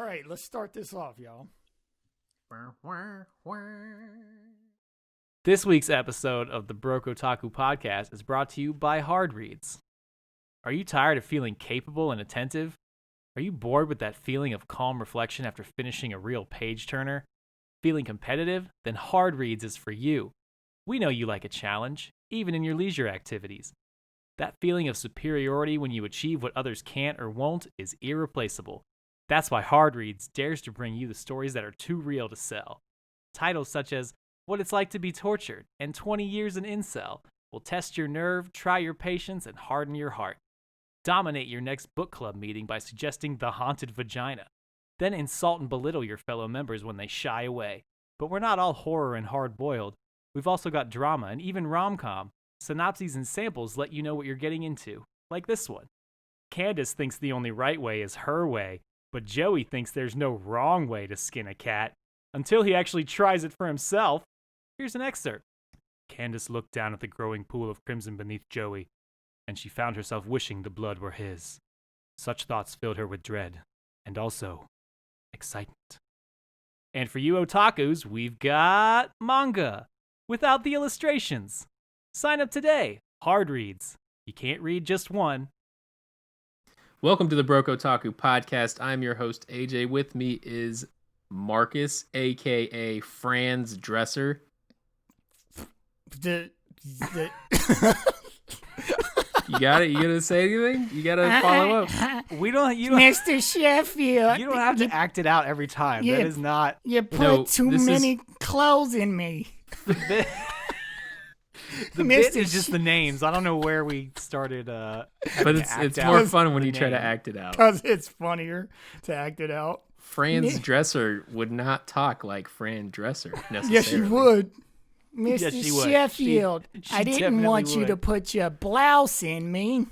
right, let's start this off, y'all. This week's episode of the Broke Otaku podcast is brought to you by Hard Reads. Are you tired of feeling capable and attentive? Are you bored with that feeling of calm reflection after finishing a real page-turner? Feeling competitive? Then Hard Reads is for you. We know you like a challenge, even in your leisure activities. That feeling of superiority when you achieve what others can't or won't is irreplaceable. That's why Hard Reads dares to bring you the stories that are too real to sell. Titles such as What It's Like to Be Tortured and 20 Years in Incel will test your nerve, try your patience, and harden your heart. Dominate your next book club meeting by suggesting The Haunted Vagina. Then insult and belittle your fellow members when they shy away. But we're not all horror and hard-boiled. We've also got drama and even rom-com. Synopses and samples let you know what you're getting into, like this one. Candace thinks the only right way is her way, but Joey thinks there's no wrong way to skin a cat, until he actually tries it for himself. Here's an excerpt. Candace looked down at the growing pool of crimson beneath Joey, and she found herself wishing the blood were his. Such thoughts filled her with dread, and also excitement. And for you otakus, we've got manga, without the illustrations. Sign up today. Hard Reads. You can't read just one. Welcome to the Broke Otaku podcast. I'm your host, AJ. With me is Marcus, a.k.a. Franz Dresser. The You got it? You gonna say anything? You gotta follow up. You don't Mr. Sheffield. You don't have to act it out every time. Yeah. That is not. You put No, too this many clothes in me. The bit is just the names. I don't know where we started. But it's more fun when you try to act it out. Because it's funnier to act it out. Franz Dresser would not talk like Fran Dresser necessarily. Yes, you would. Mr. Yes, she would. Sheffield, She I didn't definitely want you would. to put your blouse in me.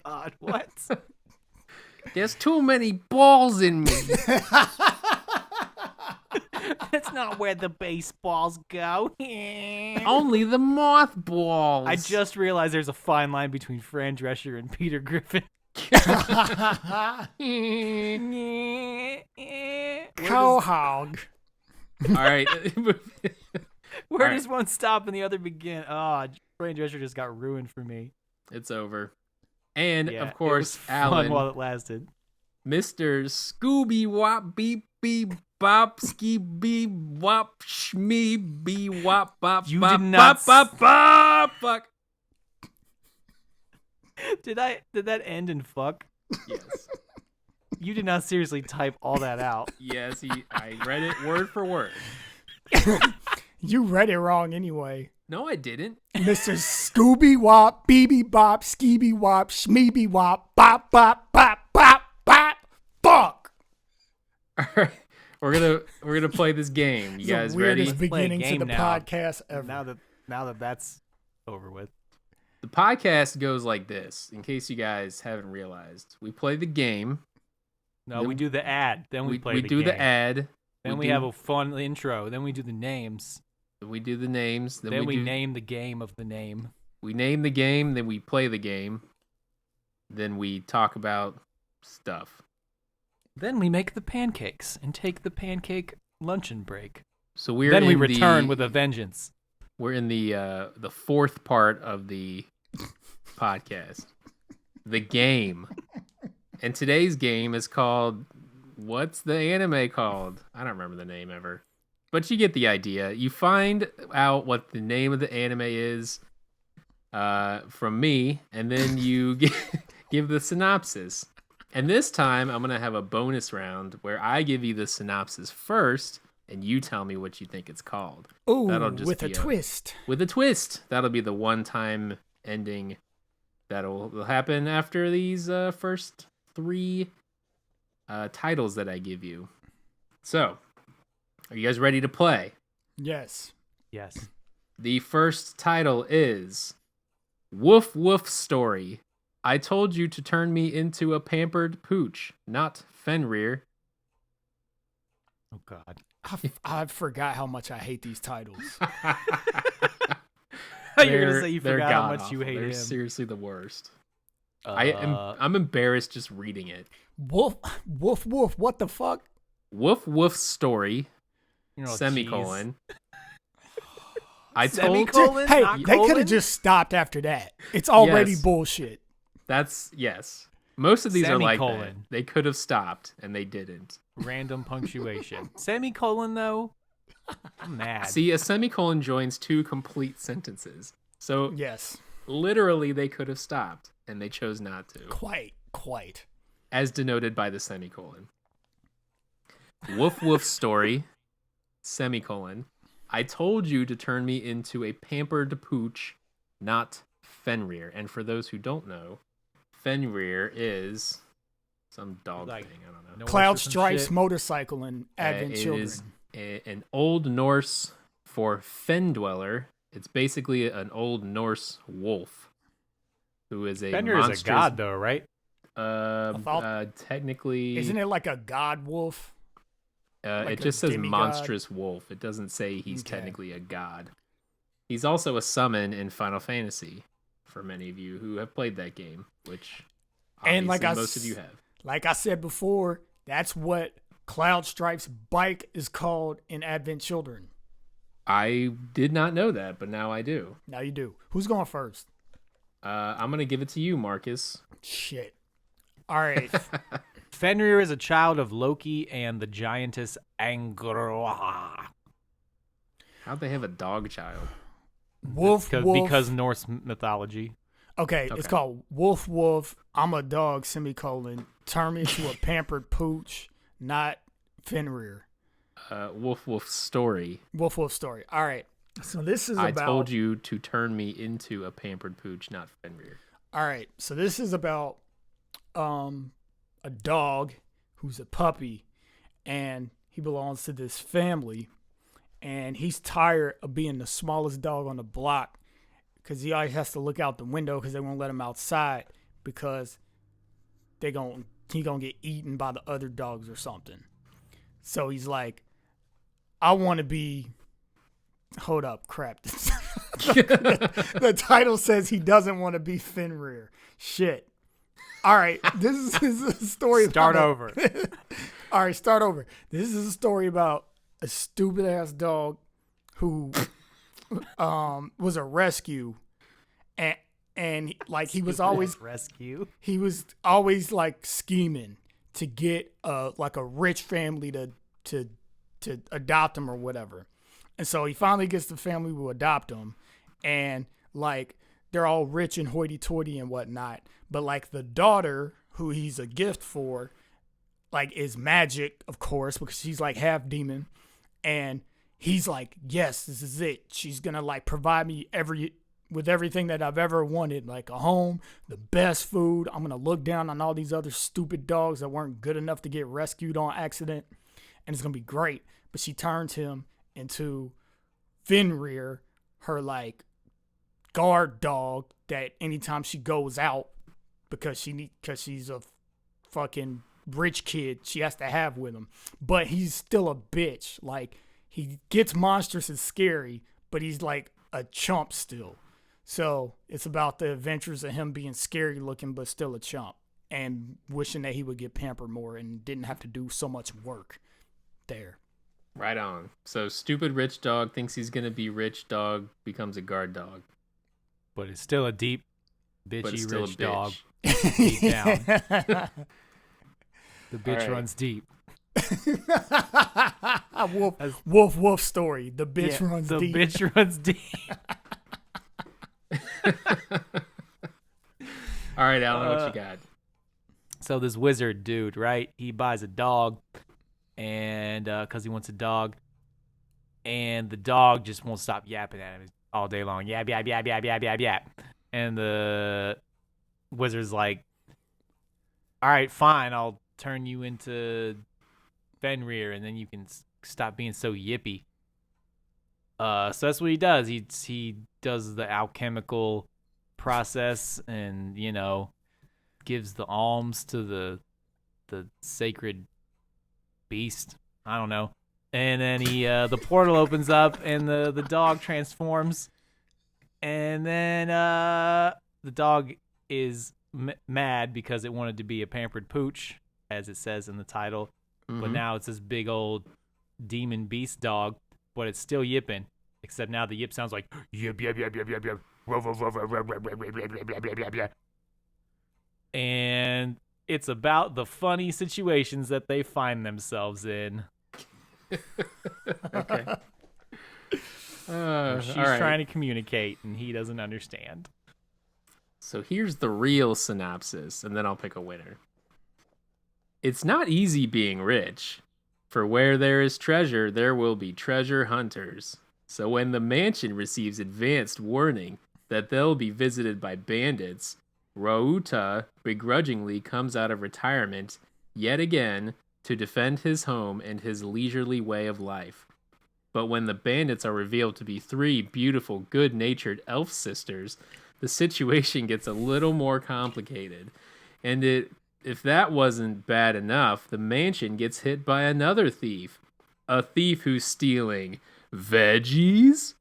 God, what? There's too many balls in me. That's not where the baseballs go. Only the mothballs. I just realized there's a fine line between Fran Drescher and Peter Griffin. Quahog. All right. Where All does one stop and the other begin? Oh, Fran Drescher just got ruined for me. It's over. And, Yeah, of course, it was fun Alan, while it lasted. Mr. Scooby Wop Beep Beep Bop Ski Beep Wop Shmee Bee Wop Bop You Bop did not Bop Bop Fuck. Did that end in fuck? Yes. You did not seriously type all that out. Yes, I read it word for word. You read it wrong anyway. No, I didn't. Mr. Scooby Wop, Beeby Bop, Skeeby Wop, Shmeeby Wop, Bop Bop Bop Bop Bop Fuck. All right. We're gonna play this game. You guys the weirdest ready? beginning to game the now. podcast ever. Now that that's over with. The podcast goes like this, in case you guys haven't realized. We play the game. No, Then we do the ad. Then we play the do game. the ad. Then we have a fun intro. Then we do the names. We do the names. Then we name the game of the name. We name the game, then we play the game. Then we talk about stuff. Then we make the pancakes and take the pancake luncheon break. So we return with a vengeance. We're in the fourth part of the podcast. The game. And today's game is called, what's the anime called? I don't remember the name ever. But you get the idea. You find out what the name of the anime is from me, and then you give the synopsis. And this time, I'm going to have a bonus round where I give you the synopsis first, and you tell me what you think it's called. Ooh, That'll just with a be twist. With a twist. That'll be the one-time ending that'll happen after these first three titles that I give you. So, are you guys ready to play? Yes. Yes. The first title is Woof Woof Story. I told you to turn me into a pampered pooch, not Fenrir. Oh, God. I forgot how much I hate these titles. You're going to say you forgot how much you hate They're him. seriously the worst. I'm embarrassed just reading it. Woof, woof, woof. What the fuck? Woof woof story. You know, Semicolon. cheese. I told Semicolon? Hey, Not they could colon? have just stopped after that. It's already Yes. bullshit. That's yes. Most of these are like that. Semicolon. They could have stopped and they didn't. Random punctuation. Semicolon, though? I'm mad. See, a semicolon joins two complete sentences. So Yes, literally they could have stopped and they chose not to. quite. As denoted by the semicolon. Woof woof story. Semicolon. I told you to turn me into a pampered pooch, not Fenrir. And for those who don't know, Fenrir is some dog Like, thing. I don't know. no Cloud Western Stripes shit. motorcycle and Advent It Children. is an Old Norse for fen dweller. It's basically an Old Norse wolf who is a Fenrir monstrous. is a god, though, right? Technically, Isn't it like a god wolf? like it a just says demigod? monstrous wolf. It doesn't say he's Okay. technically a god. He's also a summon in Final Fantasy. For many of you who have played that game, which And like obviously I most of you have. Like I said before, that's what Cloud Stripe's bike is called in Advent Children. I did not know that, but now I do. Now you do. Who's going first? I'm gonna give it to you, Marcus. Shit. All right. Fenrir is a child of Loki and the giantess Angroa. How'd they have a dog child? Wolf, wolf. Because Norse mythology. Okay, Okay. it's called Wolf Wolf. I'm a dog, semicolon. Turn me into a pampered pooch, not Fenrir. Woof Woof story. Wolf Wolf story. All right. So this is I about. told you to turn me into a pampered pooch, not Fenrir. All right. So this is about a dog who's a puppy, and he belongs to this family, and he's tired of being the smallest dog on the block because he always has to look out the window because they won't let him outside because he gonna get eaten by the other dogs or something. So he's like, I want to be. Hold up, crap. The title says he doesn't want to be Fenrir. Shit. All right, this is a story. Start about over. All right, start over. This is a story about a stupid ass dog who was a rescue, and like he was always rescue. like scheming to get like a rich family to adopt him or whatever. And so he finally gets the family to adopt him, and like they're all rich and hoity-toity and whatnot. But like the daughter, who he's a gift for, like is magic, of course, because she's like half demon. And he's like, yes, this is it. She's gonna like provide me with everything that I've ever wanted, like a home, the best food. I'm gonna look down on all these other stupid dogs that weren't good enough to get rescued on accident, and it's gonna be great. But she turns him into Fenrir, her like guard dog that anytime she goes out, because she's a fucking rich kid, she has to have with him. But he's still a bitch. Like he gets monstrous and scary, but he's like a chump still. So it's about the adventures of him being scary looking but still a chump, and wishing that he would get pampered more and didn't have to do so much work there. Right on. So stupid rich dog thinks he's gonna be rich. Dog becomes a guard dog. But it's still a deep, But it's bitchy, still rich a bitch. dog. Deep down. The bitch All right. runs deep. Wolf story. The bitch runs the deep. bitch runs deep. All right, Alan, what you got? So this wizard dude, right? He buys a dog, and because he wants a dog, and the dog just won't stop yapping at him all day long. Yap, yap, yap, yap, yap, yap, yap. And the wizard's like, all right, fine, I'll turn you into Fenrir, and then you can stop being so yippy. So that's what he does. He does the alchemical process, and gives the alms to the sacred beast. I don't know. And then the portal opens up, and the dog transforms, and then the dog is mad because it wanted to be a pampered pooch, as it says in the title, but now it's this big old demon beast dog, but it's still yipping, except now the yip sounds like yip yip yip yip yip yip, and it's about the funny situations that they find themselves in. Okay. She's trying to communicate, and he doesn't understand. So here's the real synopsis, and then I'll pick a winner. It's not easy being rich, for where there is treasure, there will be treasure hunters. So when the mansion receives advanced warning that they'll be visited by bandits, Ryuta begrudgingly comes out of retirement yet again to defend his home and his leisurely way of life. But when the bandits are revealed to be 3 beautiful, good-natured elf sisters, the situation gets a little more complicated. And if that wasn't bad enough, the mansion gets hit by another thief. A thief who's stealing veggies?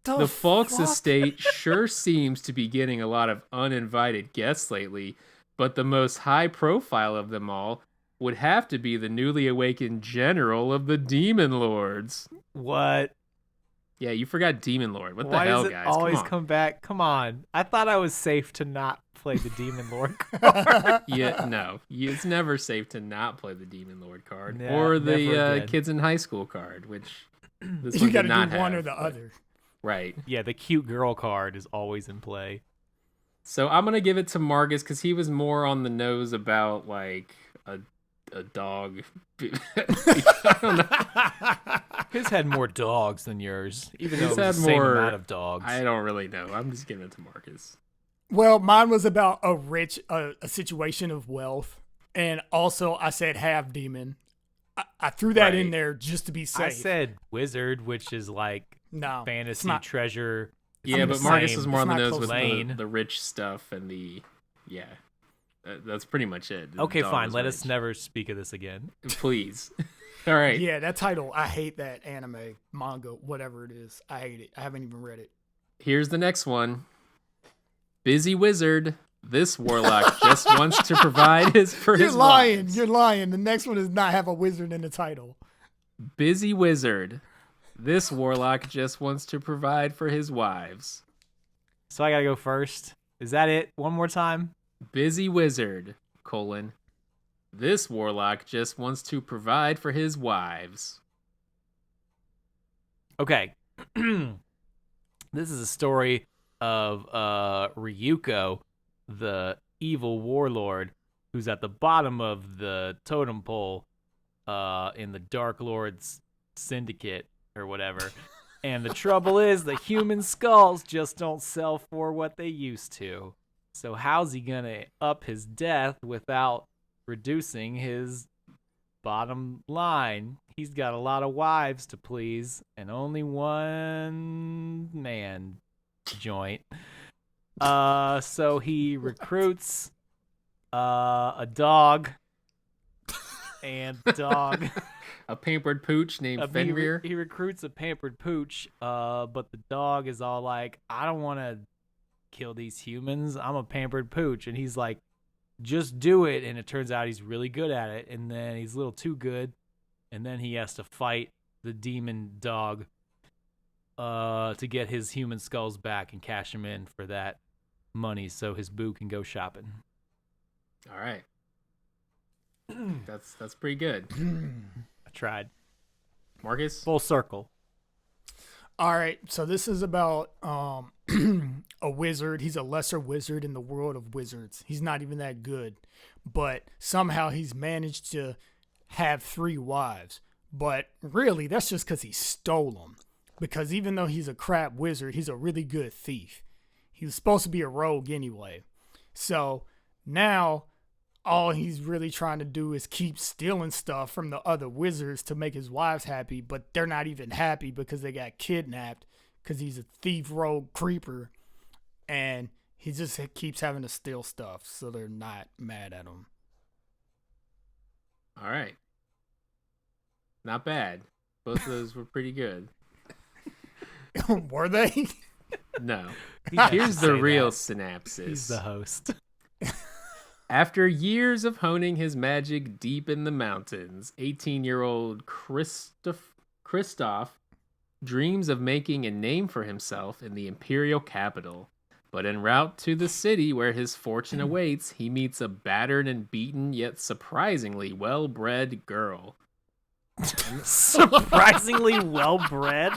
The Falks estate sure seems to be getting a lot of uninvited guests lately, but the most high profile of them all would have to be the newly awakened general of the Demon Lords. What? Yeah, you forgot Demon Lord. What Why the hell, does it guys? always come back? Come on. I thought I was safe to not play the Demon Lord card. Yeah, no. It's never safe to not play the Demon Lord card. Yeah, or never the again. Kids in High School card, which this You one got did to not do one have, or the but- other. Right. Yeah, the cute girl card is always in play. So I'm going to give it to Marcus because he was more on the nose about, like, a dog. I don't know. His had more dogs than yours, even though His it was had the same more- amount of dogs. I don't really know. I'm just giving it to Marcus. Well, mine was about a situation of wealth, and also I said half demon. I threw that in Right. there just to be safe. I said wizard, which is like no it's fantasy not. treasure. Yeah, I'm but the Marcus same. was more It's on the not nose close with lane. the rich stuff and the... Yeah. That's pretty much it. The Okay, dog fine. was Let rich. us never speak of this again. Please. All right. Yeah, that title, I hate that anime, manga, whatever it is. I hate it. I haven't even read it. Here's the next one. Busy wizard. This warlock just wants to provide for You're his lying. wives. You're lying. The next one does not have a wizard in the title. Busy wizard. This warlock just wants to provide for his wives. So I gotta go first. Is that it? One more time? Busy wizard, colon. This warlock just wants to provide for his wives. Okay. This is a story of Ryuko, the evil warlord, who's at the bottom of the totem pole in the Dark Lord's syndicate or whatever. And the trouble is the human skulls just don't sell for what they used to. So how's he gonna up his death without reducing his bottom line? He's got a lot of wives to please and only one man joint. So he recruits a dog and dog. A pampered pooch named Fenrir. He recruits a pampered pooch, but the dog is all like, I don't want to kill these humans. I'm a pampered pooch. And he's like, just do it. And it turns out he's really good at it. And then he's a little too good. And then he has to fight the demon dog to get his human skulls back and cash him in for that money so his boo can go shopping. All right. That's pretty good. I tried. Marcus? Full circle. All right, so this is about a wizard. He's a lesser wizard in the world of wizards. He's not even that good, but somehow he's managed to have 3 wives. But really, that's just because he stole them. Because even though he's a crap wizard, he's a really good thief. He was supposed to be a rogue anyway. So now all he's really trying to do is keep stealing stuff from the other wizards to make his wives happy, but they're not even happy because they got kidnapped because he's a thief, rogue, creeper, and he just keeps having to steal stuff, so they're not mad at him. All right. Not bad. Both of those were pretty good. Were they? No. He has to Here's the say real that. synopsis. He's the host. After years of honing his magic deep in the mountains, 18-year-old Kristoff dreams of making a name for himself in the imperial capital. But en route to the city where his fortune awaits, he meets a battered and beaten yet surprisingly well-bred girl. Surprisingly well-bred?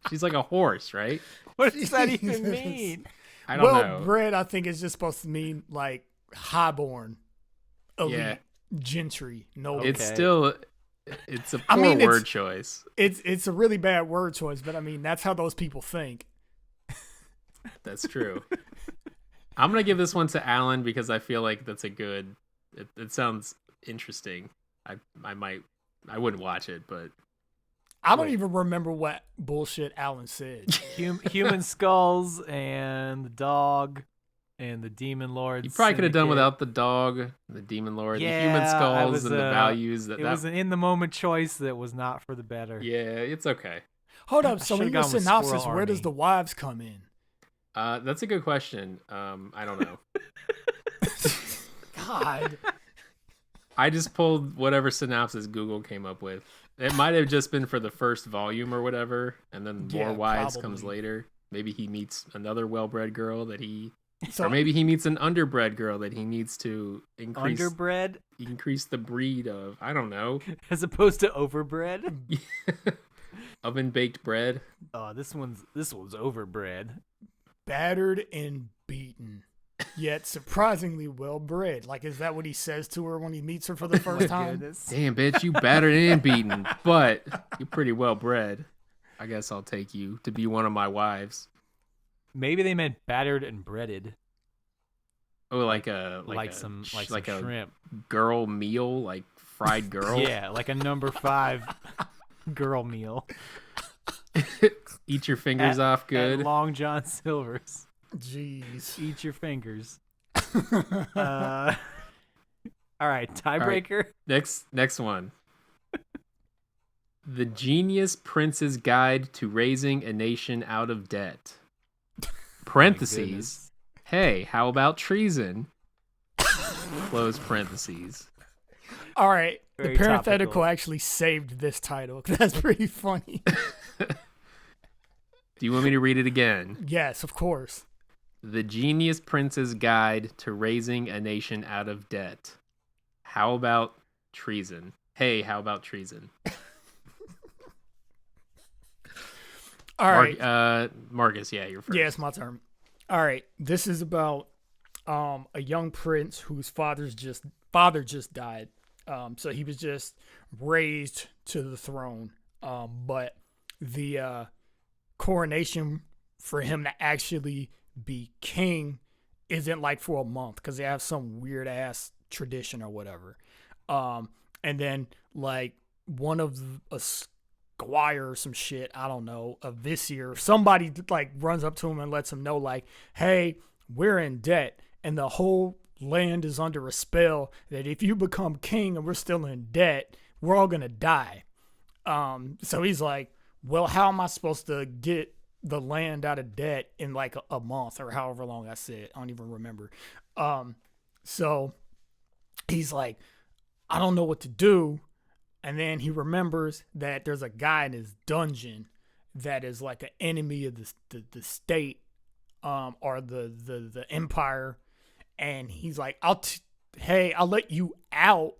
She's like a horse, right? What does that even Jesus. mean? I don't know. Well-bred, I think, is just supposed to mean like highborn, elite, Yeah. gentry, noble. It's Okay. still, it's a poor I mean, word choice. It's a really bad word choice, but I mean that's how those people think. That's true. I'm gonna give this one to Alan because I feel like that's a good. It sounds interesting. I wouldn't watch it, but I don't Wait. even remember what bullshit Alan said. Human skulls and the dog and the demon lord. you probably could have done syndicate. without the dog, the demon lord, the human Yeah, I skulls, was, and the values. It was an in-the-moment choice that was not for the better. Yeah, it's okay. Hold I up, so should've in your gone with synopsis, Squirrel where does Army. the wives come in? That's a good question. I don't know. God. I just pulled whatever synopsis Google came up with. It might have just been for the first volume or whatever, and then Yeah, more wives comes probably. later. Maybe he meets another well-bred girl that he, So or maybe he meets an underbred girl that he needs to Underbred increase the breed of. I don't know, as opposed to overbred. oven baked bread. Oh, this one's overbred. battered and beaten, yet surprisingly well bred. Like, is that what he says to her when he meets her for the first time? Goodness. Damn, bitch, you battered and beaten, but you're pretty well bred. I guess I'll take you to be one of my wives. Maybe they meant battered and breaded, Oh, like some a shrimp. girl meal, like fried girl. Yeah, like a number 5 girl meal. Eat your fingers At- off good. At Long John Silver's. Jeez. Eat your fingers. All right, tiebreaker. Next one. The Genius Prince's Guide to Raising a Nation Out of Debt. Parentheses. goodness. Hey, how about treason? Close parentheses. All right. Very the parenthetical topical. actually saved this title. That's pretty funny. Do you want me to read it again? Yes, of course. The Genius Prince's Guide to Raising a Nation Out of Debt. How about treason? Hey, how about treason? All right. Marcus, yeah, you're first. Yeah, it's my turn. All right. This is about a young prince whose father just died. So he was just raised to the throne. But the coronation for him to actually be king isn't like for a month because they have some weird ass tradition or whatever. And then like one of a squire or some shit, I don't know, a vizier, somebody like runs up to him and lets him know like, hey, we're in debt and the whole land is under a spell that if you become king and we're still in debt, we're all gonna die. So he's like, well, how am I supposed to get the land out of debt in like a month or however long I said? I don't even remember. So he's like, I don't know what to do. And then he remembers that there's a guy in his dungeon that is like an enemy of the state, or the empire. And he's like, hey, I'll let you out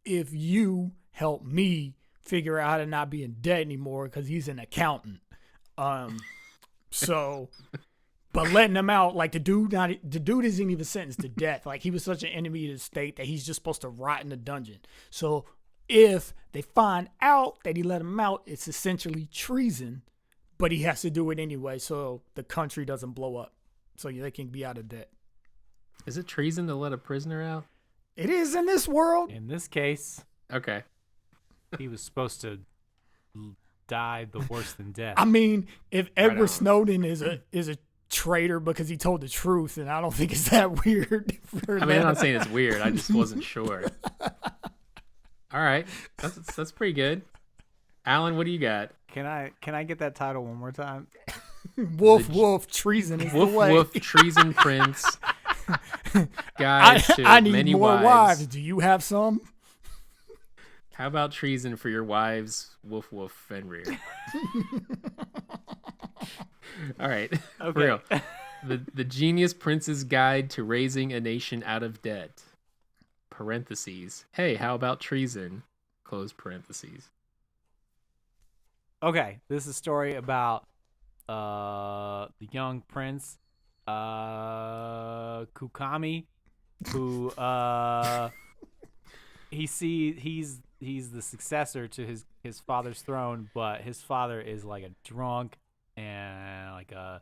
if you help me figure out how to not be in debt anymore, because he's an accountant. So, but letting him out, like the dude isn't even sentenced to death. Like he was such an enemy of the state that he's just supposed to rot in the dungeon. So if they find out that he let him out, it's essentially treason, but he has to do it anyway so the country doesn't blow up, so they can be out of debt. Is it treason to let a prisoner out? It is in this world. In this case, Okay. he was supposed to die the worse than death. I mean, if Right Edward on. Snowden is a traitor because he told the truth, then I don't think it's that weird. For I mean, I'm them. not saying it's weird. I just wasn't sure. All right. That's pretty good. Alan, what do you got? Can I get that title one more time? Woof, treason is Woof the way. woof, treason prince. Guide to I need many more wives. wives. Do you have some? How about treason for your wives? Woof woof, Fenrir. All right, for real. The Genius Prince's Guide to Raising a Nation Out of Debt. Parentheses. Hey, how about treason? Close parentheses. Okay, this is a story about the young prince, Kukami, who he's the successor to his father's throne, but his father is like a drunk and like a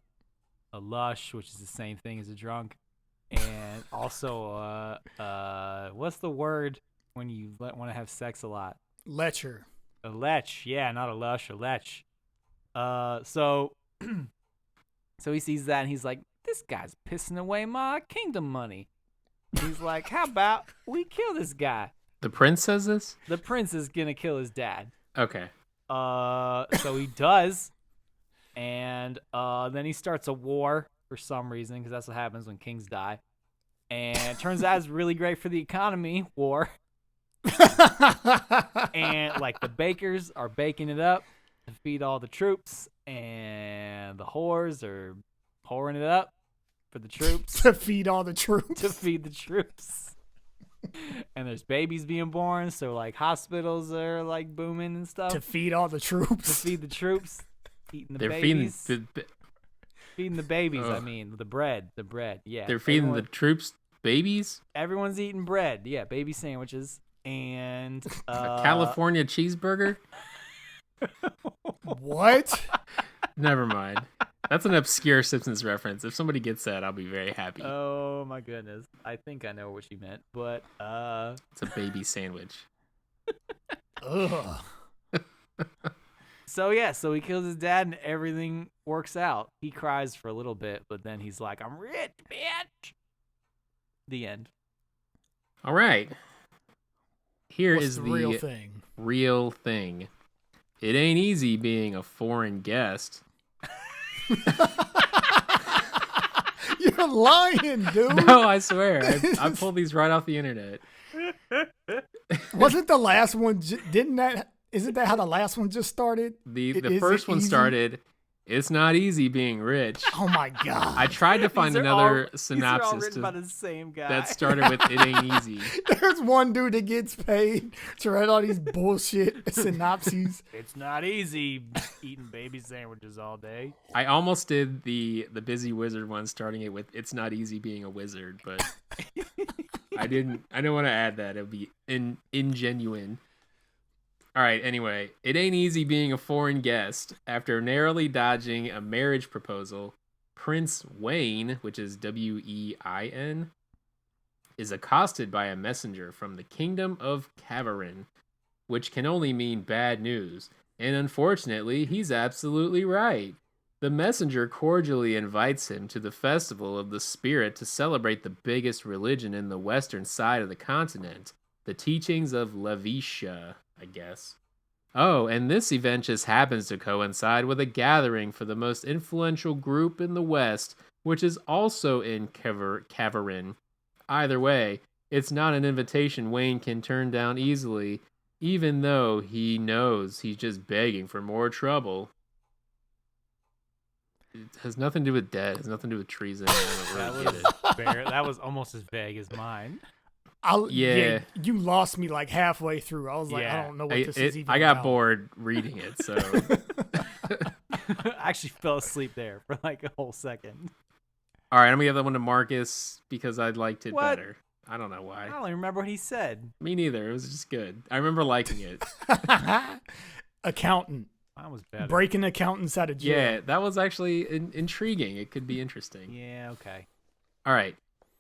lush, which is the same thing as a drunk, and also what's the word when you want to have sex a lot? Lecher. A lech, yeah, not a lush, a lech. So he sees that and he's like, this guy's pissing away my kingdom money. He's like, how about we kill this guy? The prince says this? The prince is gonna kill his dad. Okay. So he does, and then he starts a war for some reason, because that's what happens when kings die. And it turns out it's really great for the economy, war. And like the bakers are baking it up to feed all the troops, and the whores are whoring it up for the troops. To feed all the troops. To feed the troops. And there's babies being born, so like hospitals are like booming and stuff. To feed all the To troops. feed the troops, eating the They're babies. feeding the babies, Ugh. I mean, the bread, yeah. they're feeding the troops babies? Everyone's eating bread, yeah, baby sandwiches, and A California cheeseburger? What? Never mind. That's an obscure Simpsons reference. If somebody gets that, I'll be very happy. Oh my goodness, I think I know what you meant, but It's a baby sandwich. Ugh. So he kills his dad and everything works out. He cries for a little bit, but then he's like, I'm rich, bitch. The end. All right. Here What's is the the real thing? real thing. It ain't easy being a foreign guest. You're lying, dude. No, I swear. I pulled these right off the internet. Wasn't the last one? Isn't that how the last one just started? The Is first it one easy? started, it's not easy being rich. Oh my god! I tried to find These are another all synopsis written by the same guy. that started with "It ain't easy." There's one dude that gets paid to write all these bullshit synopses. It's not easy eating baby sandwiches all day. I almost did the busy wizard one, starting it with "It's not easy being a wizard," but I didn't want to add that. It would be ingenuine. All right, anyway, it ain't easy being a foreign guest. After narrowly dodging a marriage proposal, Prince Wayne, which is Wein, is accosted by a messenger from the kingdom of Cavarin, which can only mean bad news. And unfortunately, he's absolutely right. The messenger cordially invites him to the festival of the spirit to celebrate the biggest religion in the western side of the continent, the teachings of Lavisha, I guess. Oh, and this event just happens to coincide with a gathering for the most influential group in the West, which is also in Cavarin. Either way, it's not an invitation Wayne can turn down easily, even though he knows he's just begging for more trouble. It has nothing to do with debt. It has nothing to do with treason. I don't really get it. That was almost as vague as mine. Yeah, you lost me like halfway through. I was like, Yeah. I don't know what this is even I got about. bored reading it, so I actually fell asleep there for like a whole second. all right, I'm gonna give that one to Marcus because I liked it What? better. I don't know why. I don't even remember what he said. Me neither. It was just good. I remember liking it. Accountant. Mine was better. Breaking accountants out of jail. Yeah, that was actually intriguing. It could be interesting. Yeah, okay. All right,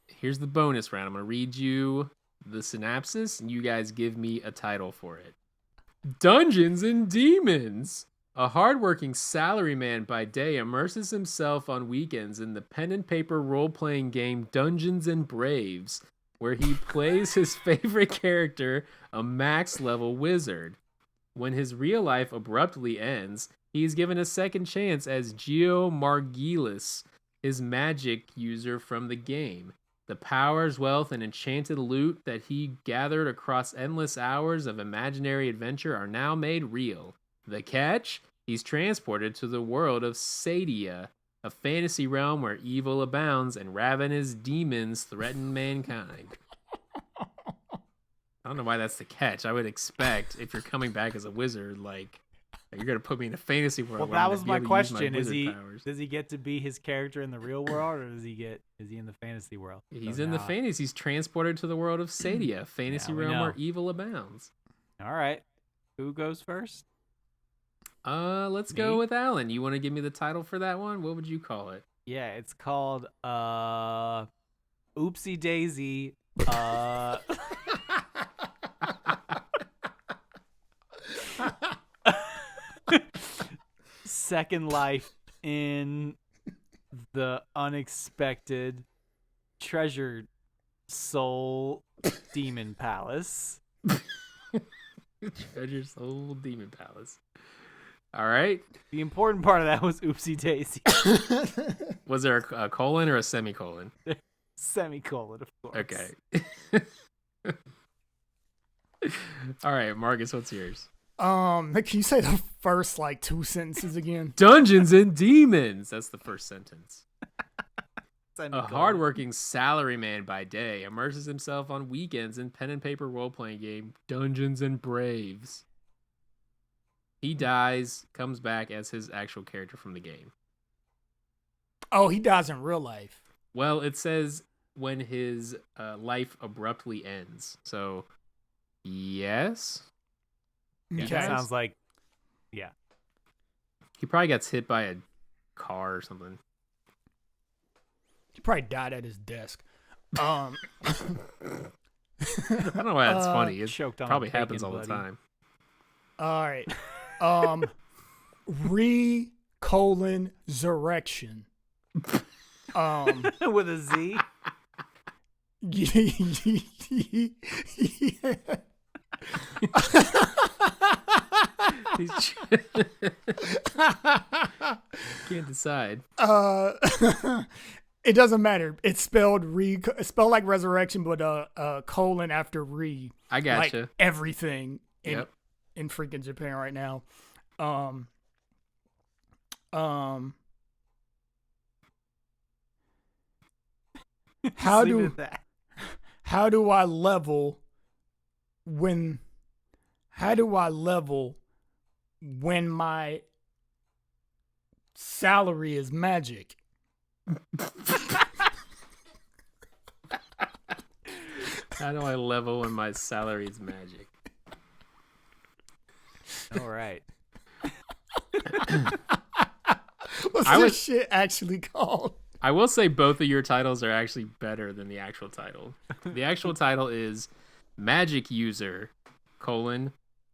here's the bonus round. I'm gonna read you the synopsis, and you guys give me a title for it. Dungeons and Demons. A hardworking salaryman by day immerses himself on weekends in the pen and paper role-playing game Dungeons and Braves, where he plays his favorite character, a max-level wizard. When his real life abruptly ends, He's given a second chance as Geo Margilis, his magic user from the game. The powers, wealth, and enchanted loot that he gathered across endless hours of imaginary adventure are now made real. The catch? He's transported to the world of Sadia, a fantasy realm where evil abounds and ravenous demons threaten mankind. I don't know why that's the catch. I would expect if you're coming back as a wizard, like, you're going to put me in a fantasy world. Well, where I'm that gonna was be my able to use question. powers. Does he get to be his character in the real world, or is he in the fantasy world? He's in the fantasy. He's transported to the world of Sadia, a fantasy realm where evil abounds. All right. Who goes first? Let's go with Alan. You want to give me the title for that one? What would you call it? Yeah, it's called Oopsie Daisy. Second Life in the Unexpected Treasure Soul Demon Palace. Treasure Soul Demon Palace. All right. The important part of that was Oopsie Daisy. Was there a colon or a semicolon? Semicolon, of course. Okay. All right, Marcus, what's yours? Can you say the first like 2 sentences again? Dungeons and Demons. That's the first sentence. Semicolon. A hardworking salaryman by day immerses himself on weekends in pen and paper role-playing game Dungeons and Braves. He dies, comes back as his actual character from the game. Oh, he dies in real life. Well, it says when his life abruptly ends. So, yes. Yeah, Okay. that sounds like, yeah. He probably gets hit by a car or something. He probably died at his desk. I don't know why that's funny. It choked on probably bacon, happens all the buddy. time. All right. Resurrection. With a Z? Can't decide. It doesn't matter. It's spelled like resurrection, but colon after re. I gotcha. Like everything in Yep. in freaking Japan right now. How Leave it do at that. how do I level when my salary is magic? How do I level when my salary is magic? All right. What's I this would- shit actually called? I will say both of your titles are actually better than the actual title. The actual title is Magic User,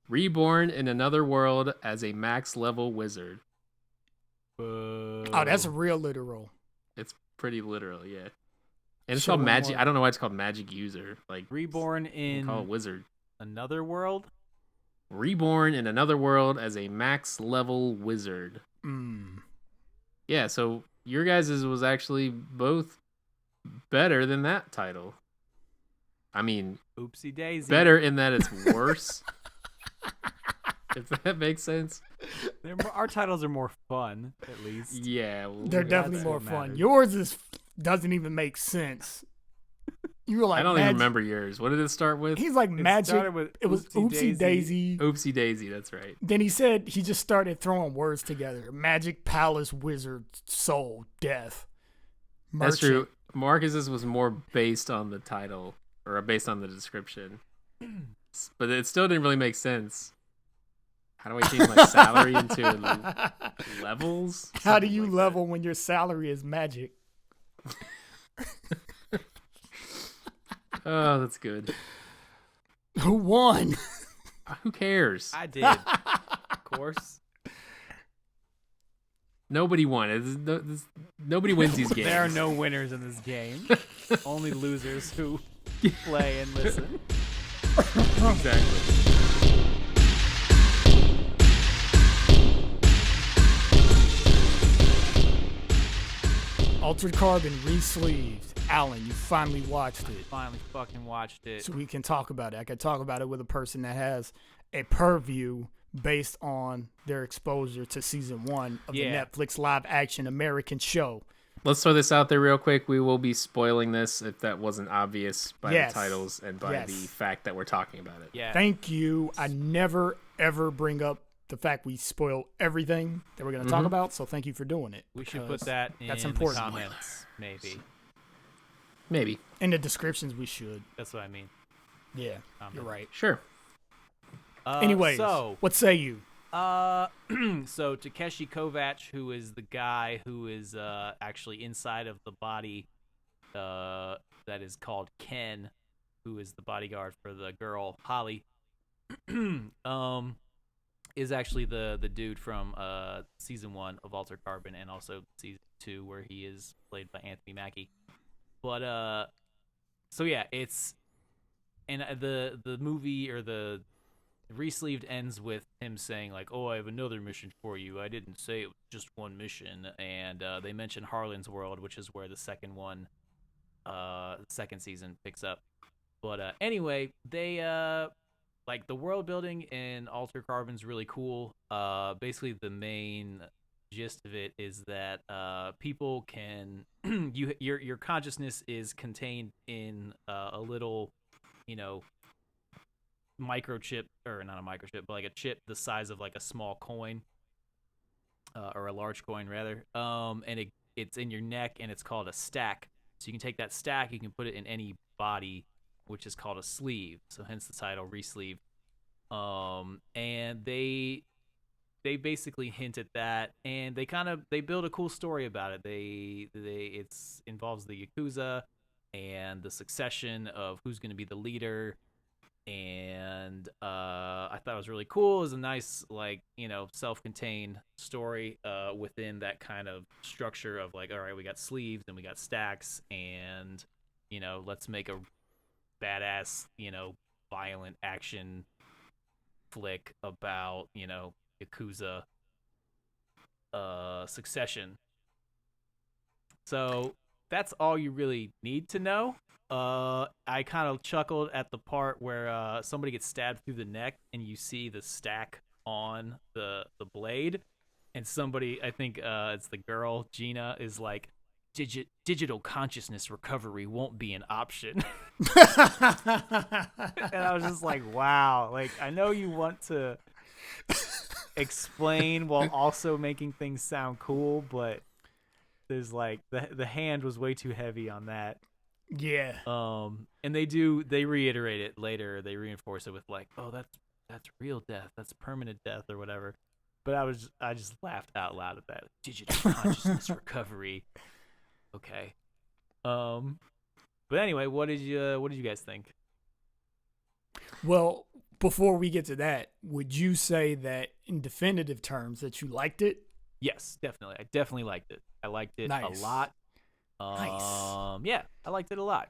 reborn in another world as a max level wizard. Oh, that's real literal. It's pretty literal, yeah. And it's Show called one Magic. more. I don't know why it's called Magic User. Like, Reborn you can call it in Wizard. another world? Reborn in another world as a max level wizard. Yeah, so your guys' was actually both better than that title. I mean, Oopsie Daisy. better in that it's worse. If that makes sense. Our titles are more fun, at least. Yeah. Well, They're that's definitely more what fun. matters. Yours doesn't even make sense. You were like, I don't even magic- remember yours. What did it start with? He's like magic. started with It was Oopsie Daisy. Oopsie Daisy, that's right. Then he said he just started throwing words together. Magic, palace, wizard, soul, death. That's Merchant. true. Marcus's was more based on the title or based on the description. But it still didn't really make sense. How do I change my salary into levels? How do Something you like level when your salary is magic? that. Oh, that's good. Who won? Who cares? I did. Of course. Nobody won. Nobody wins these games. There are no winners in this game. Only losers who play and listen. Exactly. Altered Carbon Resleeved. Alan, you finally watched it. Finally fucking watched it. So we can talk about it. I can talk about it with a person that has a purview based on their exposure to season 1 of the Netflix live action American show. Let's throw this out there real quick. We will be spoiling this if that wasn't obvious by the titles and by the fact that we're talking about it. Yeah. Thank you. I never, ever bring up the fact we spoil everything that we're going to talk about, so thank you for doing it. We should put that in that's important. the comments, Maybe. In the descriptions, we should. That's what I mean. Yeah, you're right. Sure. Anyways, so what say you? So Takeshi Kovacs, who is the guy who is actually inside of the body that is called Ken, who is the bodyguard for the girl Holly, is actually the dude from season 1 of Altered Carbon and also season 2 where he is played by Anthony Mackie. But so yeah, it's and the movie or the Resleeved ends with him saying like, "Oh, I have another mission for you. I didn't say it was just one mission." And they mention Harlan's World, which is where the second season picks up. But anyway, they like the world building in Altered Carbon's really cool. Basically, the main gist of it is that people can your consciousness is contained in a little, microchip, or not a microchip, but like a chip the size of like a small coin, or a large coin rather. And it's in your neck, and it's called a stack. So you can take that stack, you can put it in any body, which is called a sleeve. So hence the title Resleeved. And they basically hint at that, and they build a cool story about it. It involves the Yakuza and the succession of who's going to be the leader. And I thought it was really cool. It was a nice, self-contained story within that kind of structure of like, all right, we got sleeves and we got stacks, and let's make a badass, violent action flick about Yakuza succession. So that's all you really need to know. I kind of chuckled at the part where somebody gets stabbed through the neck and you see the stack on the blade, and somebody, I think it's the girl Gina, is like, digital consciousness recovery won't be an option. And I was just like, wow, like I know you want to explain while also making things sound cool, but there's like the hand was way too heavy on that. Yeah. And they reiterate it later. They reinforce it with like, oh, that's real death. That's permanent death or whatever. But I just laughed out loud at that. Digital consciousness recovery. Okay. But anyway, what did you guys think? Well, before we get to that, would you say that in definitive terms that you liked it? Yes, definitely. I definitely liked it. I liked it Nice. a lot. Nice. Yeah, I liked it a lot.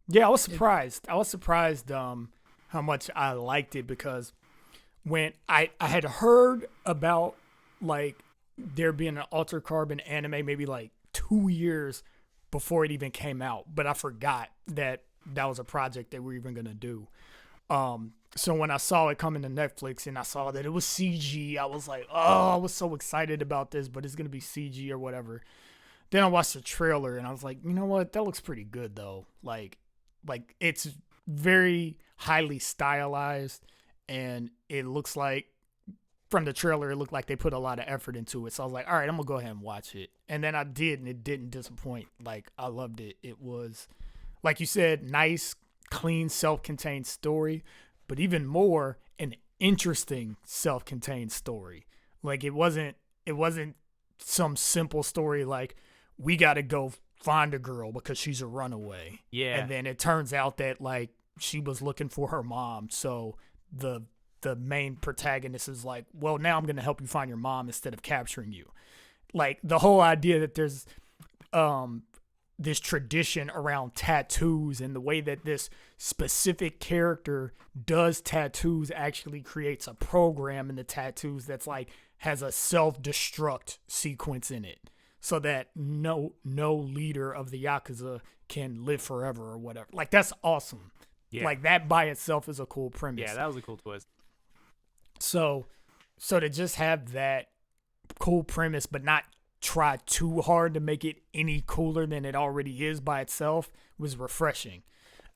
Yeah, I was surprised. I was surprised how much I liked it, because when I had heard about like there being an Altered Carbon anime maybe like 2 years before it even came out, but I forgot that was a project that we were even gonna do. So when I saw it coming to Netflix and I saw that it was CG, I was like, oh, I was so excited about this, but it's gonna be CG or whatever. Then I watched the trailer and I was like, you know what? That looks pretty good though. Like it's very highly stylized, and it looks like from the trailer, it looked like they put a lot of effort into it. So I was like, all right, I'm gonna go ahead and watch it. And then I did, and it didn't disappoint. Like, I loved it. It was, like you said, nice, clean, self-contained story, but even more, an interesting self-contained story. Like, it wasn't some simple story like, we got to go find a girl because she's a runaway. Yeah. And then it turns out that like she was looking for her mom. So the main protagonist is like, well, now I'm going to help you find your mom instead of capturing you. Like the whole idea that there's this tradition around tattoos, and the way that this specific character does tattoos actually creates a program in the tattoos that's like has a self-destruct sequence in it. so that no leader of the Yakuza can live forever or whatever. Like, that's awesome. Yeah. Like, that by itself is a cool premise. Yeah, that was a cool twist. So to just have that cool premise but not try too hard to make it any cooler than it already is by itself was refreshing.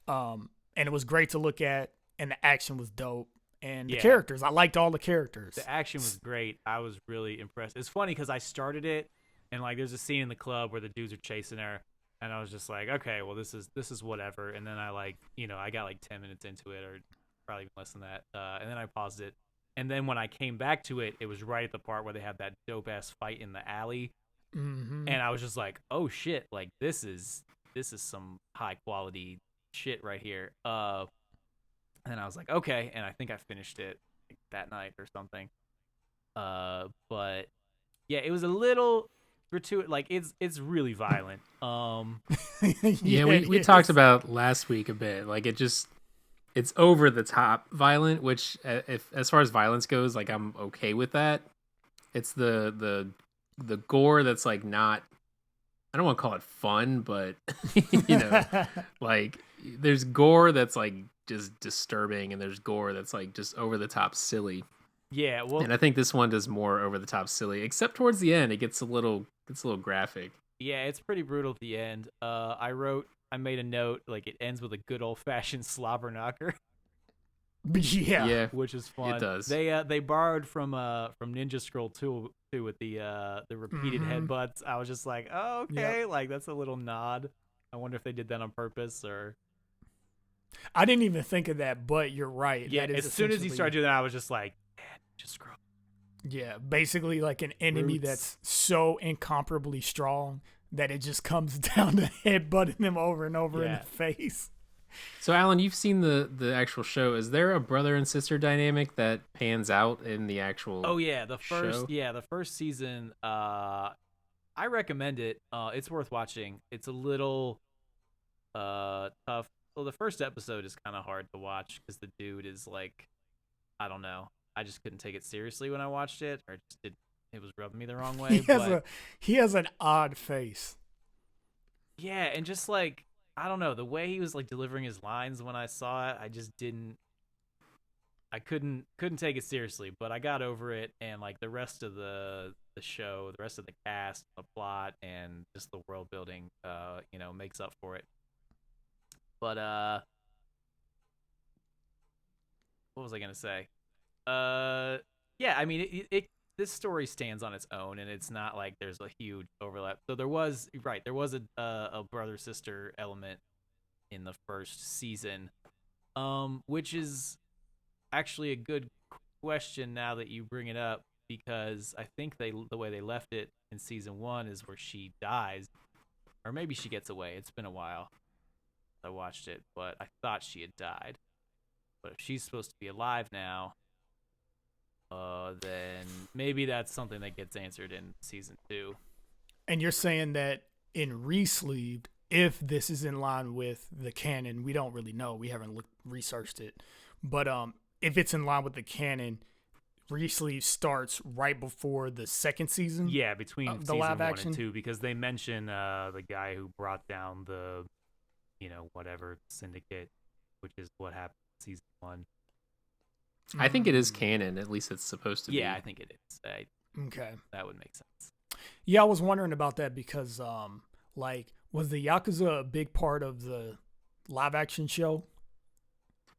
And it was great to look at, and the action was dope. And the characters, I liked all the characters. The action was great. I was really impressed. It's funny because I started it, and like there's a scene in the club where the dudes are chasing her, and I was just like, okay, well this is whatever. And then I I got like 10 minutes into it, or probably even less than that. And then I paused it. And then when I came back to it, it was right at the part where they have that dope ass fight in the alley. Mm-hmm. And I was just like, oh shit, like this is some high quality shit right here. And I was like, okay, and I think I finished it like, that night or something. But yeah, it was a little gratuitous. Like it's really violent. Yeah, we talked about last week a bit. Like it's over the top violent, which if as far as violence goes, like I'm okay with that. It's the gore that's like not, I don't want to call it fun, but like there's gore that's like just disturbing, and there's gore that's like just over the top silly. Yeah, well, and I think this one does more over the top silly, except towards the end it gets a little graphic. Yeah, it's pretty brutal at the end. I made a note, like it ends with a good old fashioned slobber knocker. Yeah, which is fun. It does. They borrowed from Ninja Scroll 2 with the repeated headbutts. I was just like, oh, okay, like that's a little nod. I wonder if they did that on purpose or. I didn't even think of that, but you're right. Yeah, as soon as he started doing that, I was just like, Ninja Scroll. Yeah, basically like an enemy that's so incomparably strong that it just comes down to headbutting them over and over in the face. So, Alan, you've seen the actual show. Is there a brother and sister dynamic that pans out in the actual? Oh yeah, the first show? the first season. I recommend it. It's worth watching. It's a little tough. Well, the first episode is kind of hard to watch because the dude is like, I don't know. I just couldn't take it seriously when I watched it, or it was rubbing me the wrong way. He has an odd face. Yeah, and just like, I don't know, the way he was like delivering his lines when I saw it, I just I couldn't take it seriously, but I got over it, and like the rest of the show, the rest of the cast, the plot, and just the world building, makes up for it. But what was I gonna say? Yeah, I mean, this story stands on its own, and it's not like there's a huge overlap. So there was a brother sister element in the first season, which is actually a good question now that you bring it up, because I think the way they left it in season 1 is where she dies, or maybe she gets away. It's been a while I watched it, but I thought she had died. But if she's supposed to be alive now, then maybe that's something that gets answered in season 2. And you're saying that in Resleeved, if this is in line with the canon, we don't really know. We haven't researched it. But if it's in line with the canon, Resleeved starts right before the second season. Yeah, between the season live 1 action? and 2, because they mention the guy who brought down the, whatever syndicate, which is what happened in season 1. I think it is canon. At least it's supposed to be. Yeah, I think it is. Okay. That would make sense. Yeah, I was wondering about that because, was the Yakuza a big part of the live action show?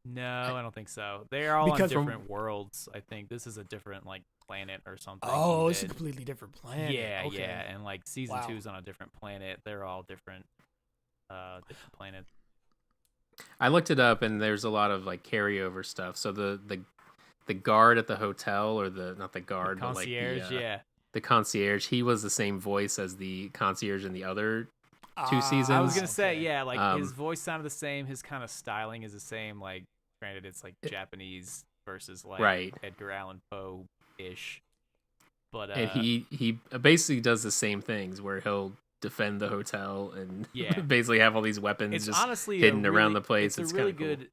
No, I don't think so. They're all on different worlds. I think this is a different planet or something. Oh, it's a completely different planet. Yeah, okay. yeah, and season 2 is on a different planet. They're all different planets. I looked it up, and there's a lot of carryover stuff. So the guard at the hotel, or not the guard, the concierge, but the concierge. He was the same voice as the concierge in the other 2 seasons. I was gonna say, his voice sounded the same. His kind of styling is the same. Granted, it's Japanese versus right. Edgar Allan Poe ish. But and he basically does the same things where he'll defend the hotel and basically have all these weapons it's just honestly hidden around the place. It's a really good. Cool.